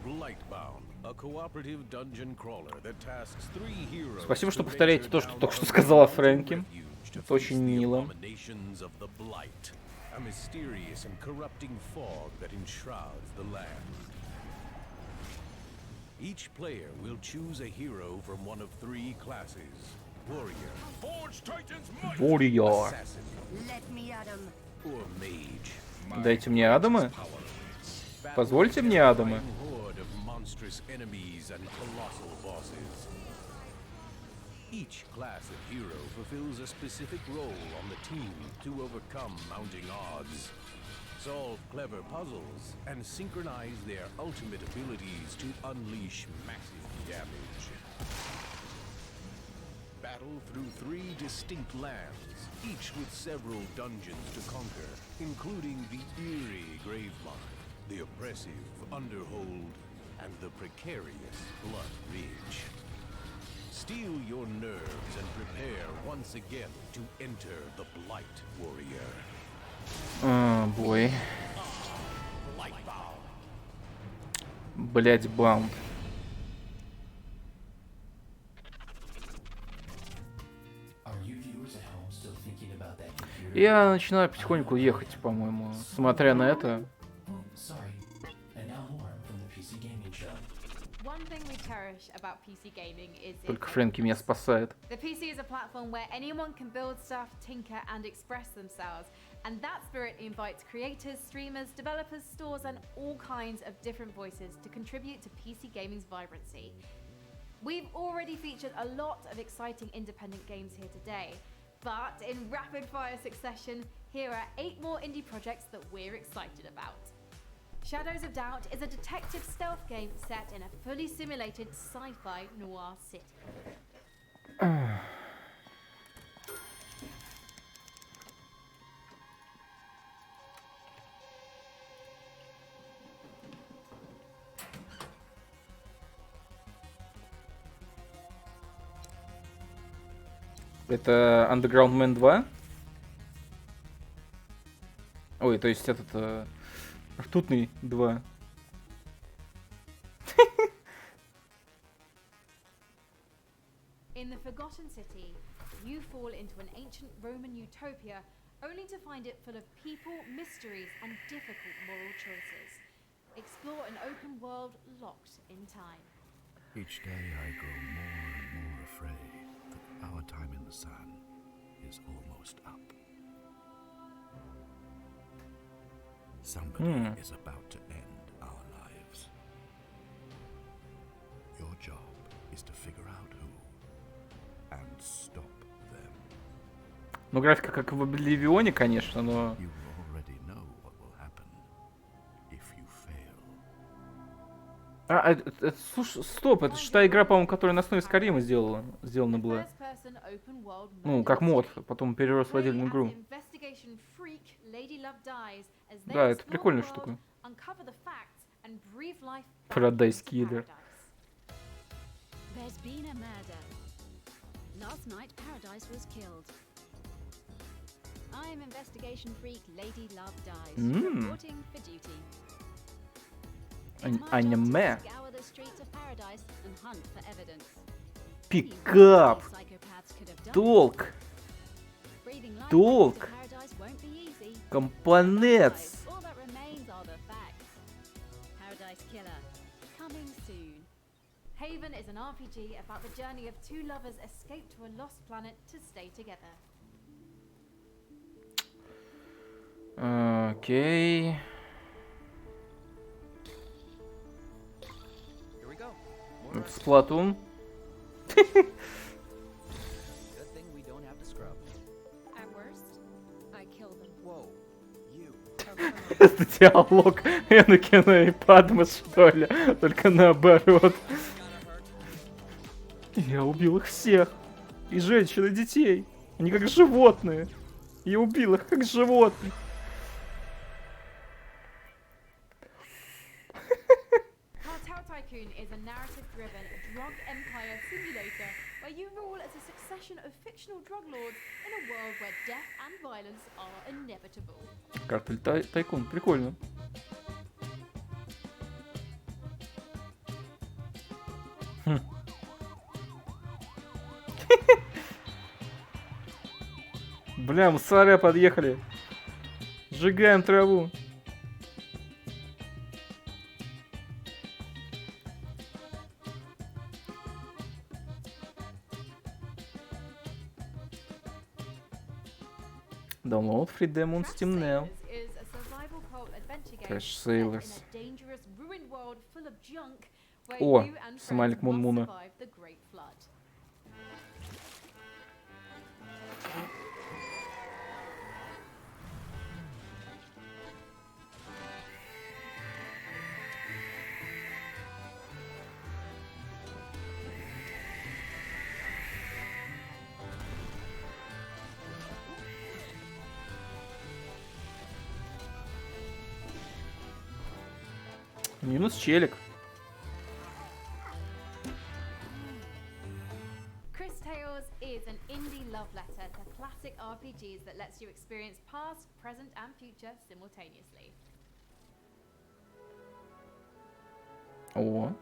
Blightbound, a cooperative dungeon crawler that tasks 3 heroes. Спасибо, что повторяете то, что только что сказала Фрэнки. Это очень мило. Of the Blight, a mysterious and corrupting fog that enshrouds the land. Each player will choose a hero from one of 3 classes: warrior, forge Titan's might, Warrior. assassin, Let me at him. or mage. Дайте мне Адама. Позвольте мне Адама. Horde of monstrous enemies and colossal bosses. Each class of hero fulfills a specific role on the team to overcome mounting odds, solve clever puzzles, and synchronize their ultimate abilities to unleash massive damage. Battle through 3 distinct lands, each with several dungeons to conquer, including the eerie Gravemine, the oppressive Underhold, and the precarious Blood Ridge. Steel your nerves and prepare once again to enter the Blight Warrior. Бой. Блять, баунд. Я начинаю потихоньку ехать, по-моему, смотря на это. Только Фрэнки меня спасает. The PC is a platform where anyone can build stuff, tinker, and express themselves. And that spirit invites creators, streamers, developers, stores, and all kinds of different voices to contribute to PC gaming's vibrancy. We've already featured a lot of exciting independent games here today, but in rapid-fire succession, here are 8 more indie projects that we're excited about. Shadows of Doubt is a detective stealth game set in a fully simulated sci-fi noir city. Это Underground Man 2? Ой, то есть этот ртутный 2. In the Forgotten City, you fall into an ancient Roman utopia only to find it full of people, mysteries, and difficult moral choices. Explore an open world locked in time. Each day I grow more and more afraid that our time in the sun is almost up. Somebody is about to end our lives. Your job is to figure out who and stop them. Ну, графика как в Обливионе, конечно, но... You already know what will happen if you fail. Слушай, стоп, это же та игра, по-моему, которая на основе Скайрима сделана была. Ну, как мод, потом перерос в отдельную игру. Да, это прикольная штука. Paradise Killer. There's been a murder. Last night, Paradise was killed. I am investigation freak Lady Love Dies, reporting for duty. Аниме. Scour the streets of paradise and hunt for evidence. Пикап. Psychopaths could have done. Толк. Breathing life Толк. into paradise won't be easy. Компонец. All that remains are the facts. Paradise Killer, coming soon. Haven is an RPG about the journey of two lovers escaped to a lost planet to stay together. Окей. Сплатун. Good thing we don't have to scrub. At worst, I kill them. Whoa, you. Это диалог Энакина и Падма, что ли? Только наоборот. Я убил их всех. И женщин, и детей. Они как животные. Я убил их как животных. Cartel Tycoon is a narrative-driven drug empire simulator where you rule as a succession of fictional drug lords in a world where death and violence are inevitable. Картель Тайкун, прикольно. Хм. Бля, мусоря подъехали. Сжигаем траву. Download free demo on Steam now. Is a survival cult adventure game Trash set Sailors. in a dangerous, ruined world full of junk where О, you and смайлик friends must Мун-Муна. survive the Great Flood. Минус челик. Chris Tales is an indie love letter to classic RPGs that lets you experience past, present, and future simultaneously. О.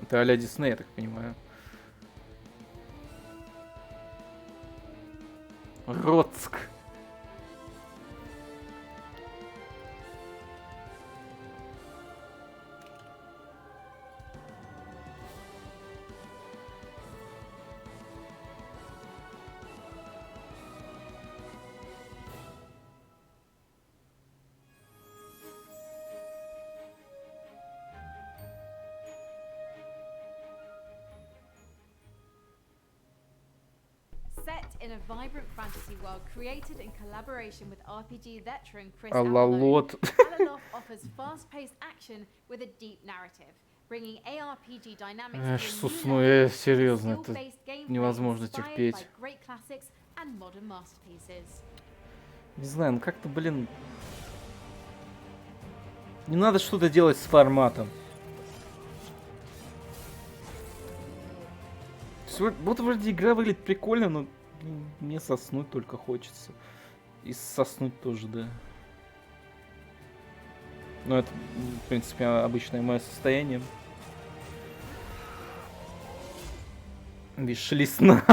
Это а-ля Дисней, я так понимаю. Роцк. Set in a vibrant fantasy world created in collaboration with RPG veteran Chris Алалот. Alaloth offers fast-paced action with a deep narrative, bringing ARPG dynamics to a Сус, new ну level, серьезно, это skill-based gameplay невозможно inspired терпеть. by great classics and modern masterpieces. Не знаю, ну как-то, блин... Не надо что-то делать с форматом. Вот вроде игра выглядит прикольно, но мне соснуть только хочется. И соснуть тоже, да. Но это, в принципе, обычное мое состояние. Вишли сна.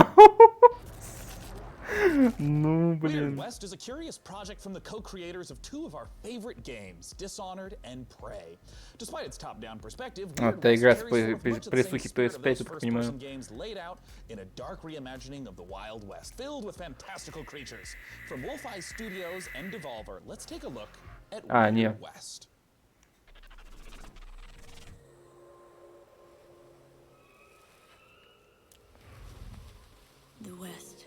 Ну, блин. West is a curious project from the co-creators of two of our favorite games, Dishonored and Prey. Despite its top-down perspective, Это игра с carries forth much of the same присухи spirit of PS5, those я так понимаю. first-person games laid out in a dark reimagining of the Wild West, filled with fantastical creatures. From Wolf-Eye Studios and Devolver, let's take a look at Wild не. West. The West,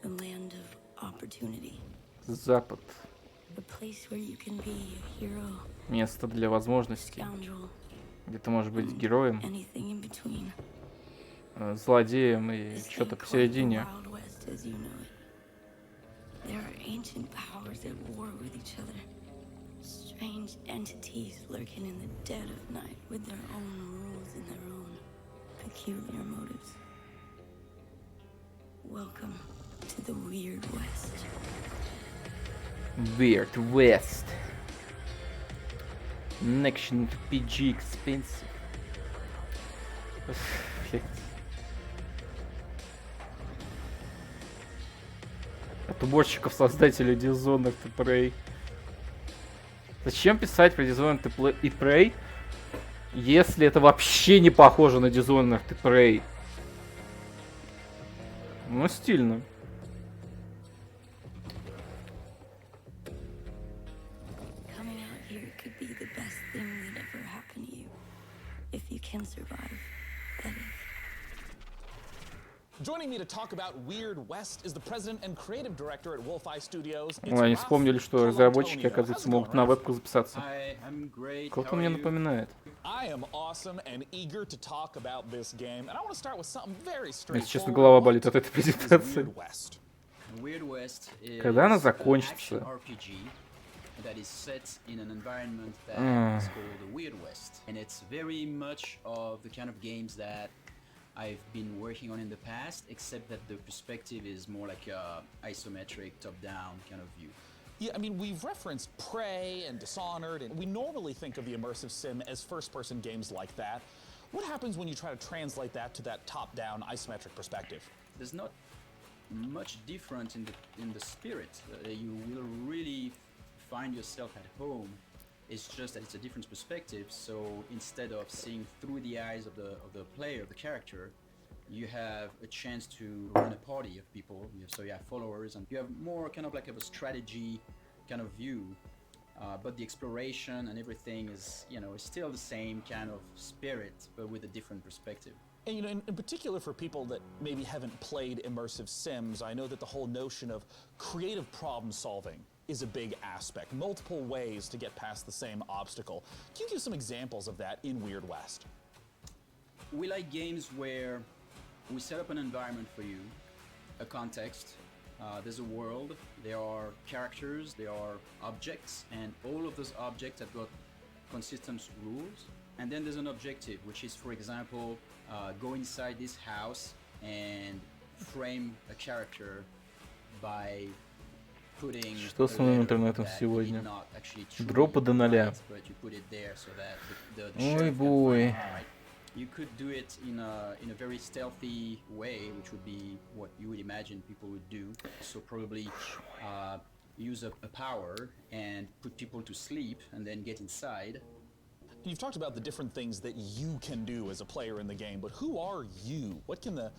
the land of opportunity. Запад. A place where you can be a hero, Место для возможностей. scoundrel, Где ты можешь быть героем, anything in between. злодеем и This что-то thing called the посередине. Wild West, as you know it. There are ancient powers at war with each other. Strange entities lurking in the dead of night with their own rules and their own peculiar motives. Welcome to the Weird West. Weird West. Next PG expensive. Блядь. От уборщиков создателей Dishonored и Prey. Зачем писать про Dishonored и Prey, если это вообще не похоже на Dishonored и Prey? Ну, стильно. Coming out here could be the best thing that ever happened to you. If you can survive, that is. Joining me to talk about Weird West is the president and creative director at Wolf-Eye Studios. Ой, они вспомнили, что разработчики, оказывается, могут на вебку записаться. Кого-то мне напоминает. I am awesome and eager to talk about this game, and I want to start with something very Если честно, straightforward. голова болит от этой презентации. Weird West is Когда она an закончится? action RPG that is set in an environment that is called the Weird West, and it's very much of the kind of games that I've been working on in the past, except that the perspective is more like a isometric, top-down kind of view. Yeah, I mean, we've referenced Prey and Dishonored, and we normally think of the immersive sim as first-person games like that. What happens when you try to translate that to that top-down isometric perspective? There's not much different in the spirit. You will really find yourself at home. It's just that it's a different perspective. So instead of seeing through the eyes of the player, the character, you have a chance to run a party of people. So you have followers, and you have more kind of like a strategy kind of view. But the exploration and everything is, is still the same kind of spirit, but with a different perspective. And in particular for people that maybe haven't played immersive sims, I know that the whole notion of creative problem solving is a big aspect. Multiple ways to get past the same obstacle. Can you give some examples of that in Weird West? We like games where we set up an environment for you, a context, there's a world, there are characters, there are objects, and all of those objects have got consistent rules. And then there's an objective, which is, for example, go inside this house and frame a character by putting Что с моим интернетом сегодня? Дропы до 0. Ой, бой. You could do it in a very stealthy way, which would be what you would imagine people would do. So probably use a power and put people to sleep and then get inside. You've talked about the different things that you can do as a player in the game, but who are you? What can the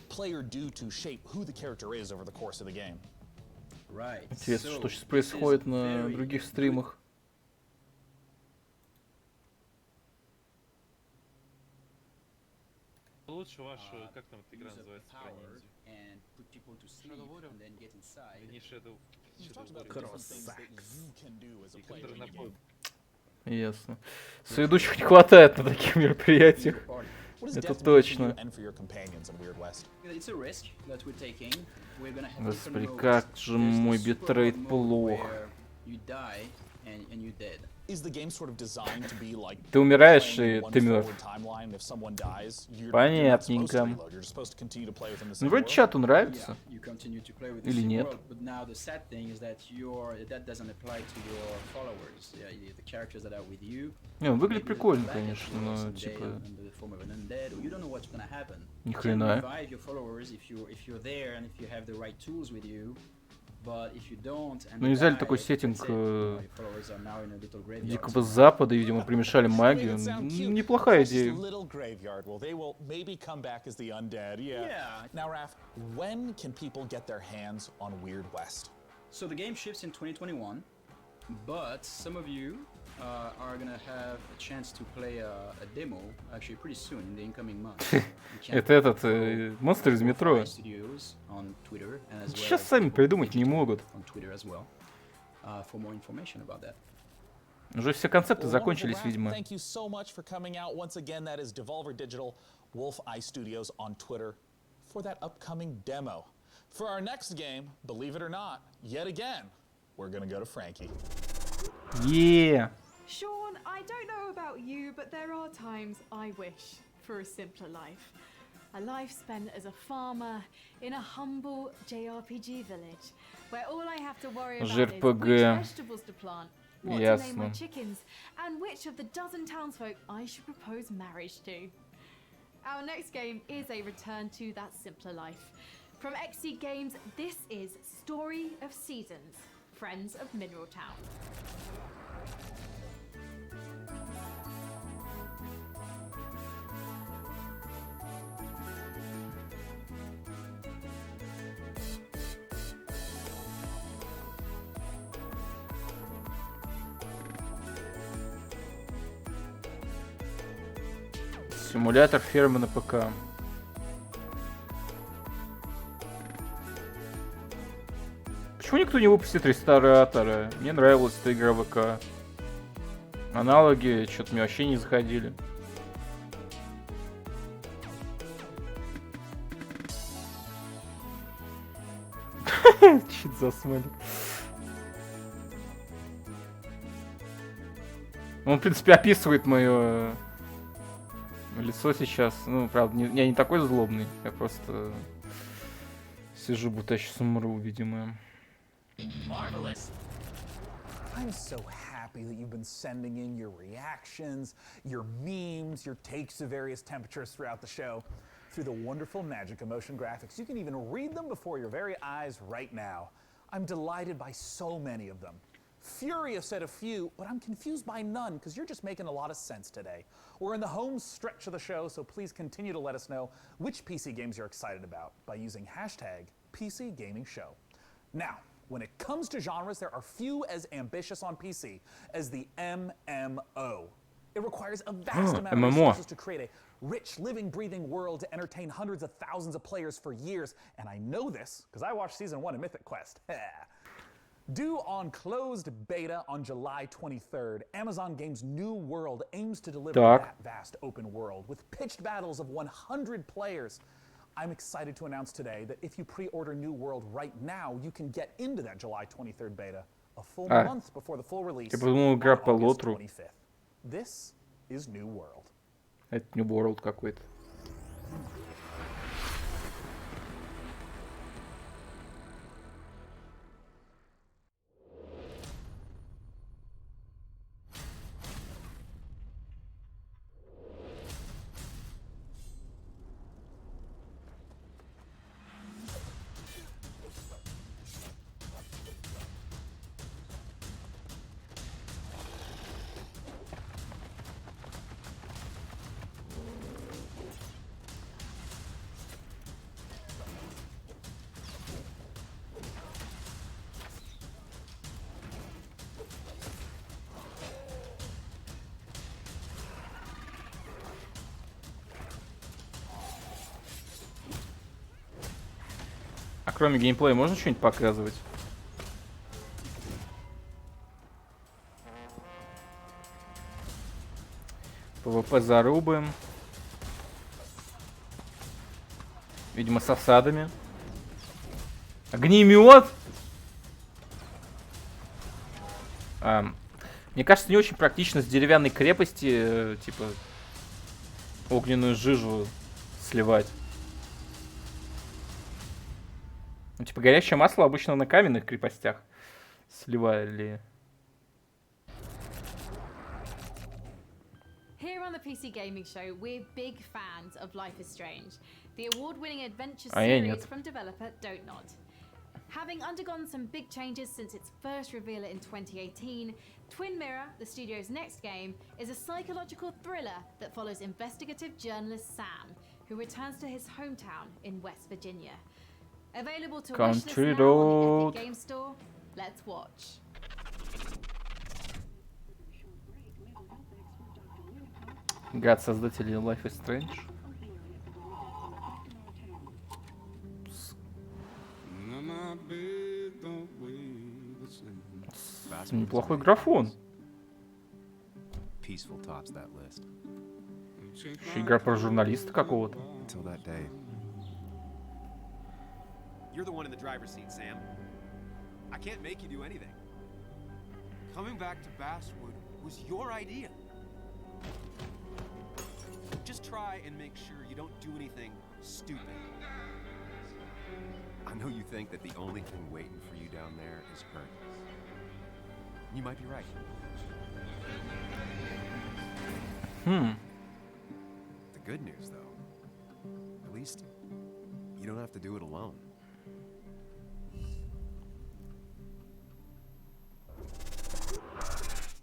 player do to shape who the character is over the course of the game? Right. Интересно, что сейчас происходит на других стримах. Лучше вашу, как там эта игра называется, про ниндзю? Не Shadow. Ясно. Соведущих не хватает на таких мероприятиях. Это точно. Господи, как же мой битрейт плох. Ты умираешь, и ты мертв. Понятненько. Ну, вроде чату нравится. Или нет? Не, он выглядит прикольно, конечно, но типа... Ни хрена. Ну нельзя ли такой сеттинг Дикого Запада, видимо, примешали магию? Неплохая идея. Now, Raph, when can people get their hands on Weird West? So the game ships in 2021, but some of you are gonna have a chance to play a demo actually pretty soon in the incoming months. Это этот монстр из метро. Сейчас сами придумать не могут. Уже все концепты закончились, видимо. Thank you so much for coming out once again. That is Devolver Digital, Wolf-Eye Studios on Twitter for that upcoming demo. For our next game, believe it or not, yet again, we're gonna go to Frankie. Yeah. Sean, I don't know about you, but there are times I wish for a simpler life. A life spent as a farmer in a humble JRPG village, where all I have to worry about is which vegetables to plant, what to name my chickens, and which of the dozen townsfolk I should propose marriage to. Our next game is a return to that simpler life. From XC Games, this is Story of Seasons, Friends of Mineral Town. Симулятор фермы на ПК. Почему никто не выпустит ресторатора? Мне нравилась эта игра ВК. Аналоги что-то мне вообще не заходили. Чит засмолит. Он, в принципе, описывает мое лицо сейчас. Ну, правда, я не такой злобный. Я просто сижу, будто я сейчас умру, видимо. Marvelous. I'm so happy that you've been sending in your reactions, your memes, your takes of various temperatures throughout the show. Through the wonderful Magic Emotion graphics, you can even read them before your very eyes right now. I'm delighted by so many of them. Furious at a few, but I'm confused by none because you're just making a lot of sense today. We're in the home stretch of the show, so please continue to let us know which PC games you're excited about by using hashtag PC Gaming Show. Now, when it comes to genres, there are few as ambitious on PC as the MMO. It requires a vast amount of resources to create a rich, living, breathing world to entertain hundreds of thousands of players for years. And I know this because I watched Season 1 of Mythic Quest. Due on closed beta on July 23rd, Amazon Games' New World aims to deliver that vast open world with pitched battles of 100 players. I'm excited to announce today that if you pre-order New World right now, you can get into that July 23rd beta a full month before the full release on August 25th. This is New World. Это New World какой-то. А кроме геймплея можно что-нибудь показывать? ПВП зарубы. Видимо, с осадами. Огнемет! Мне кажется, не очень практично с деревянной крепости, типа, огненную жижу сливать. Ну, типа, горящее масло обычно на каменных крепостях сливали. Here on the PC Gaming Show, we're big fans of Life is Strange, the award-winning adventure я series нет. from developer Don't. Having undergone some big changes since its first reveal in 2018, Twin Mirror, the studio's next game, is a psychological thriller that follows investigative journalist Sam, who returns to his hometown in West Virginia. Available to wishlist now on the Epic Game Store. Let's watch. Игра от создателей Life is Strange. Неплохой графон. Peaceful tops that list. Еще игра про журналиста какого-то. Until that day. You're the one in the driver's seat, Sam. I can't make you do anything. Coming back to Basswood was your idea. Just try and make sure you don't do anything stupid. I know you think that the only thing waiting for you down there is hurt. You might be right. The good news, though, at least you don't have to do it alone.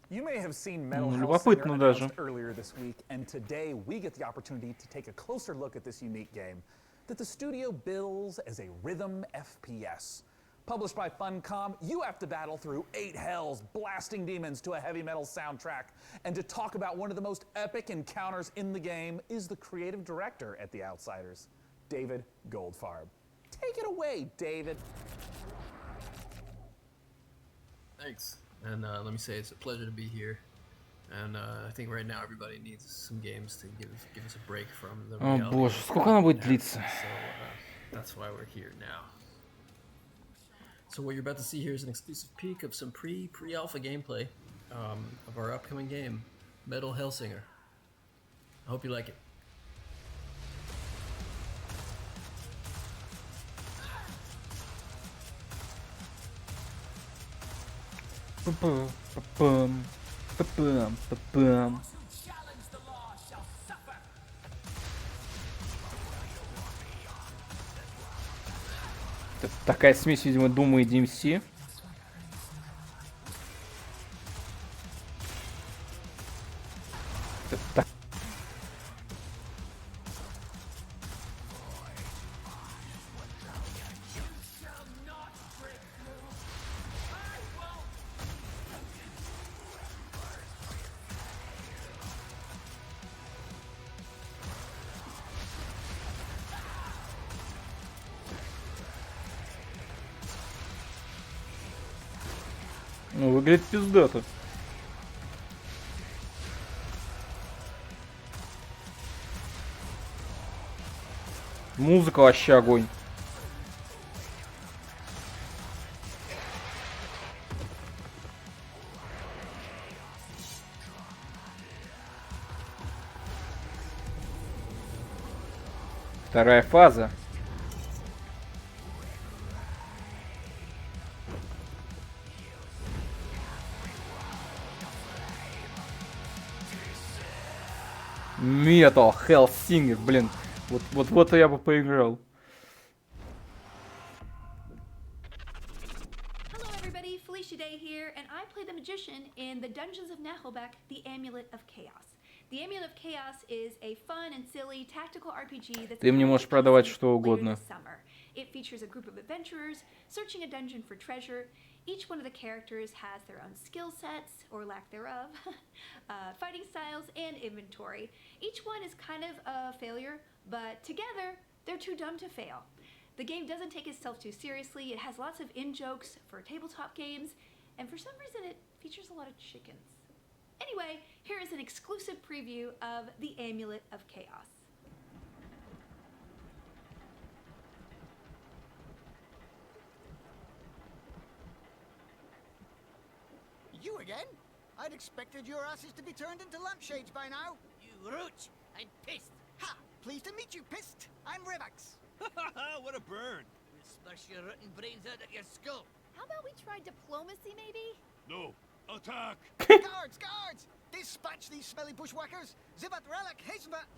You may have seen Metal Любопытно Hellsinger даже. announced earlier this week, and today we get the opportunity to take a closer look at this unique game that the studio bills as a rhythm FPS. Published by Funcom, you have to battle through 8 hells, blasting demons to a heavy metal soundtrack. And to talk about one of the most epic encounters in the game is the creative director at The Outsiders, David Goldfarb. Take it away, David. Thanks. And let me say, it's a pleasure to be here. And I think right now everybody needs some games to give us a break from the О reality боже, of сколько она будет that. длиться? So that's why we're here now. So what you're about to see here is an exclusive peek of some pre-alpha gameplay of our upcoming game, Metal Hellsinger. I hope you like it. Это такая смесь, видимо, Дума и DMC. Это так... Ну, выглядит пиздато. Музыка вообще огонь. Вторая фаза. Metal Hellsinger, блин. Вот я бы поиграл. Hello everybody, Felicia Day here, and I play the magician in the Dungeons of Nahelbeck, The Amulet of Chaos. The Amulet of Chaos is a fun and silly tactical RPG that's Ты мне можешь продавать что угодно. It features a group of adventurers searching a dungeon for treasure. Each one of the characters has their own skill sets, or lack thereof, fighting styles, and inventory. Each one is kind of a failure, but together, they're too dumb to fail. The game doesn't take itself too seriously. It has lots of in-jokes for tabletop games, and for some reason it features a lot of chickens. Anyway, here is an exclusive preview of The Amulet of Chaos. You again? I'd expected your asses to be turned into lampshades by now. You roach! I'm pissed. Ha! Pleased to meet you, pissed. I'm Revax. What a burn! We'll smash your rotten brains out of your skull. How about we try diplomacy, maybe? No, attack! Guards, guards! Dispatch these smelly bushwhackers. Zivat relic hizmat.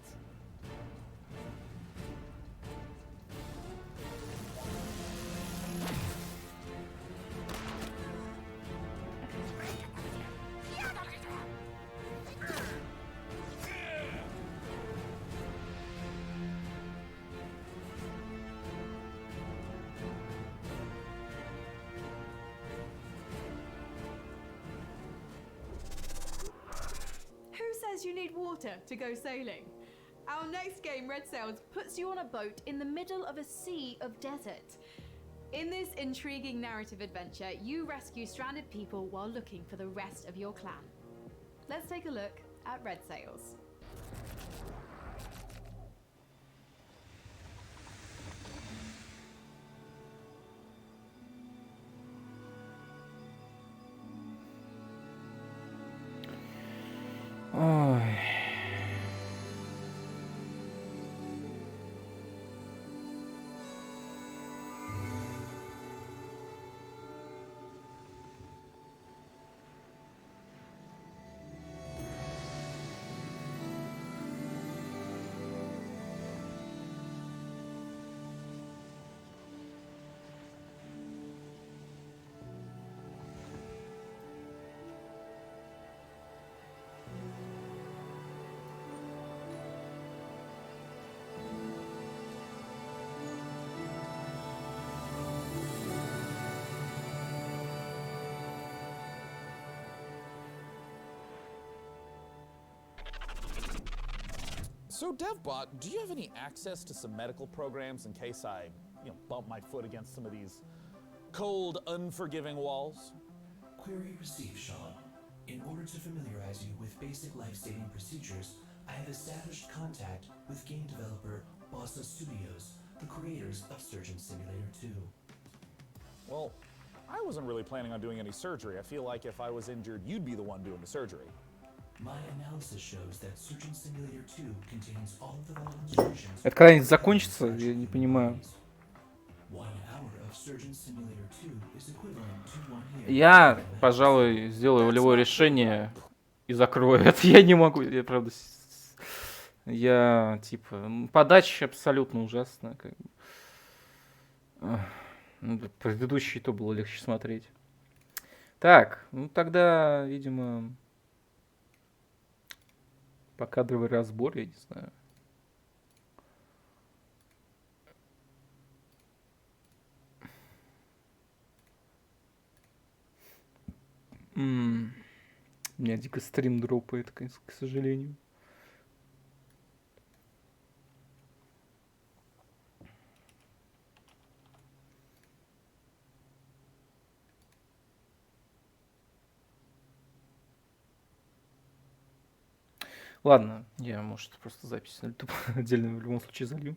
You need water to go sailing. Our next game, Red Sails, puts you on a boat in the middle of a sea of desert. In this intriguing narrative adventure, you rescue stranded people while looking for the rest of your clan. Let's take a look at Red Sails. Ой. So, DevBot, do you have any access to some medical programs in case I, bump my foot against some of these cold, unforgiving walls? Query received, Sean. In order to familiarize you with basic life-saving procedures, I have established contact with game developer Bossa Studios, the creators of Surgeon Simulator 2. Well, I wasn't really planning on doing any surgery. I feel like if I was injured, you'd be the one doing the surgery. My analysis shows that Surgeon Simulator 2 contains all of the valid instructions. Это когда-нибудь закончится? Я не понимаю. 1 hour of Surgeon Simulator 2 is equivalent to 1 year. Я, пожалуй, сделаю волевое решение и закрою это. Я не могу, я правда... Я, типа, подача абсолютно ужасная. Как бы. Предыдущий то было легче смотреть. Так, ну тогда, видимо, покадровый разбор, я не знаю. У меня дико стрим дропает, к сожалению. Ладно, я, может, просто запись на YouTube отдельно в любом случае залью.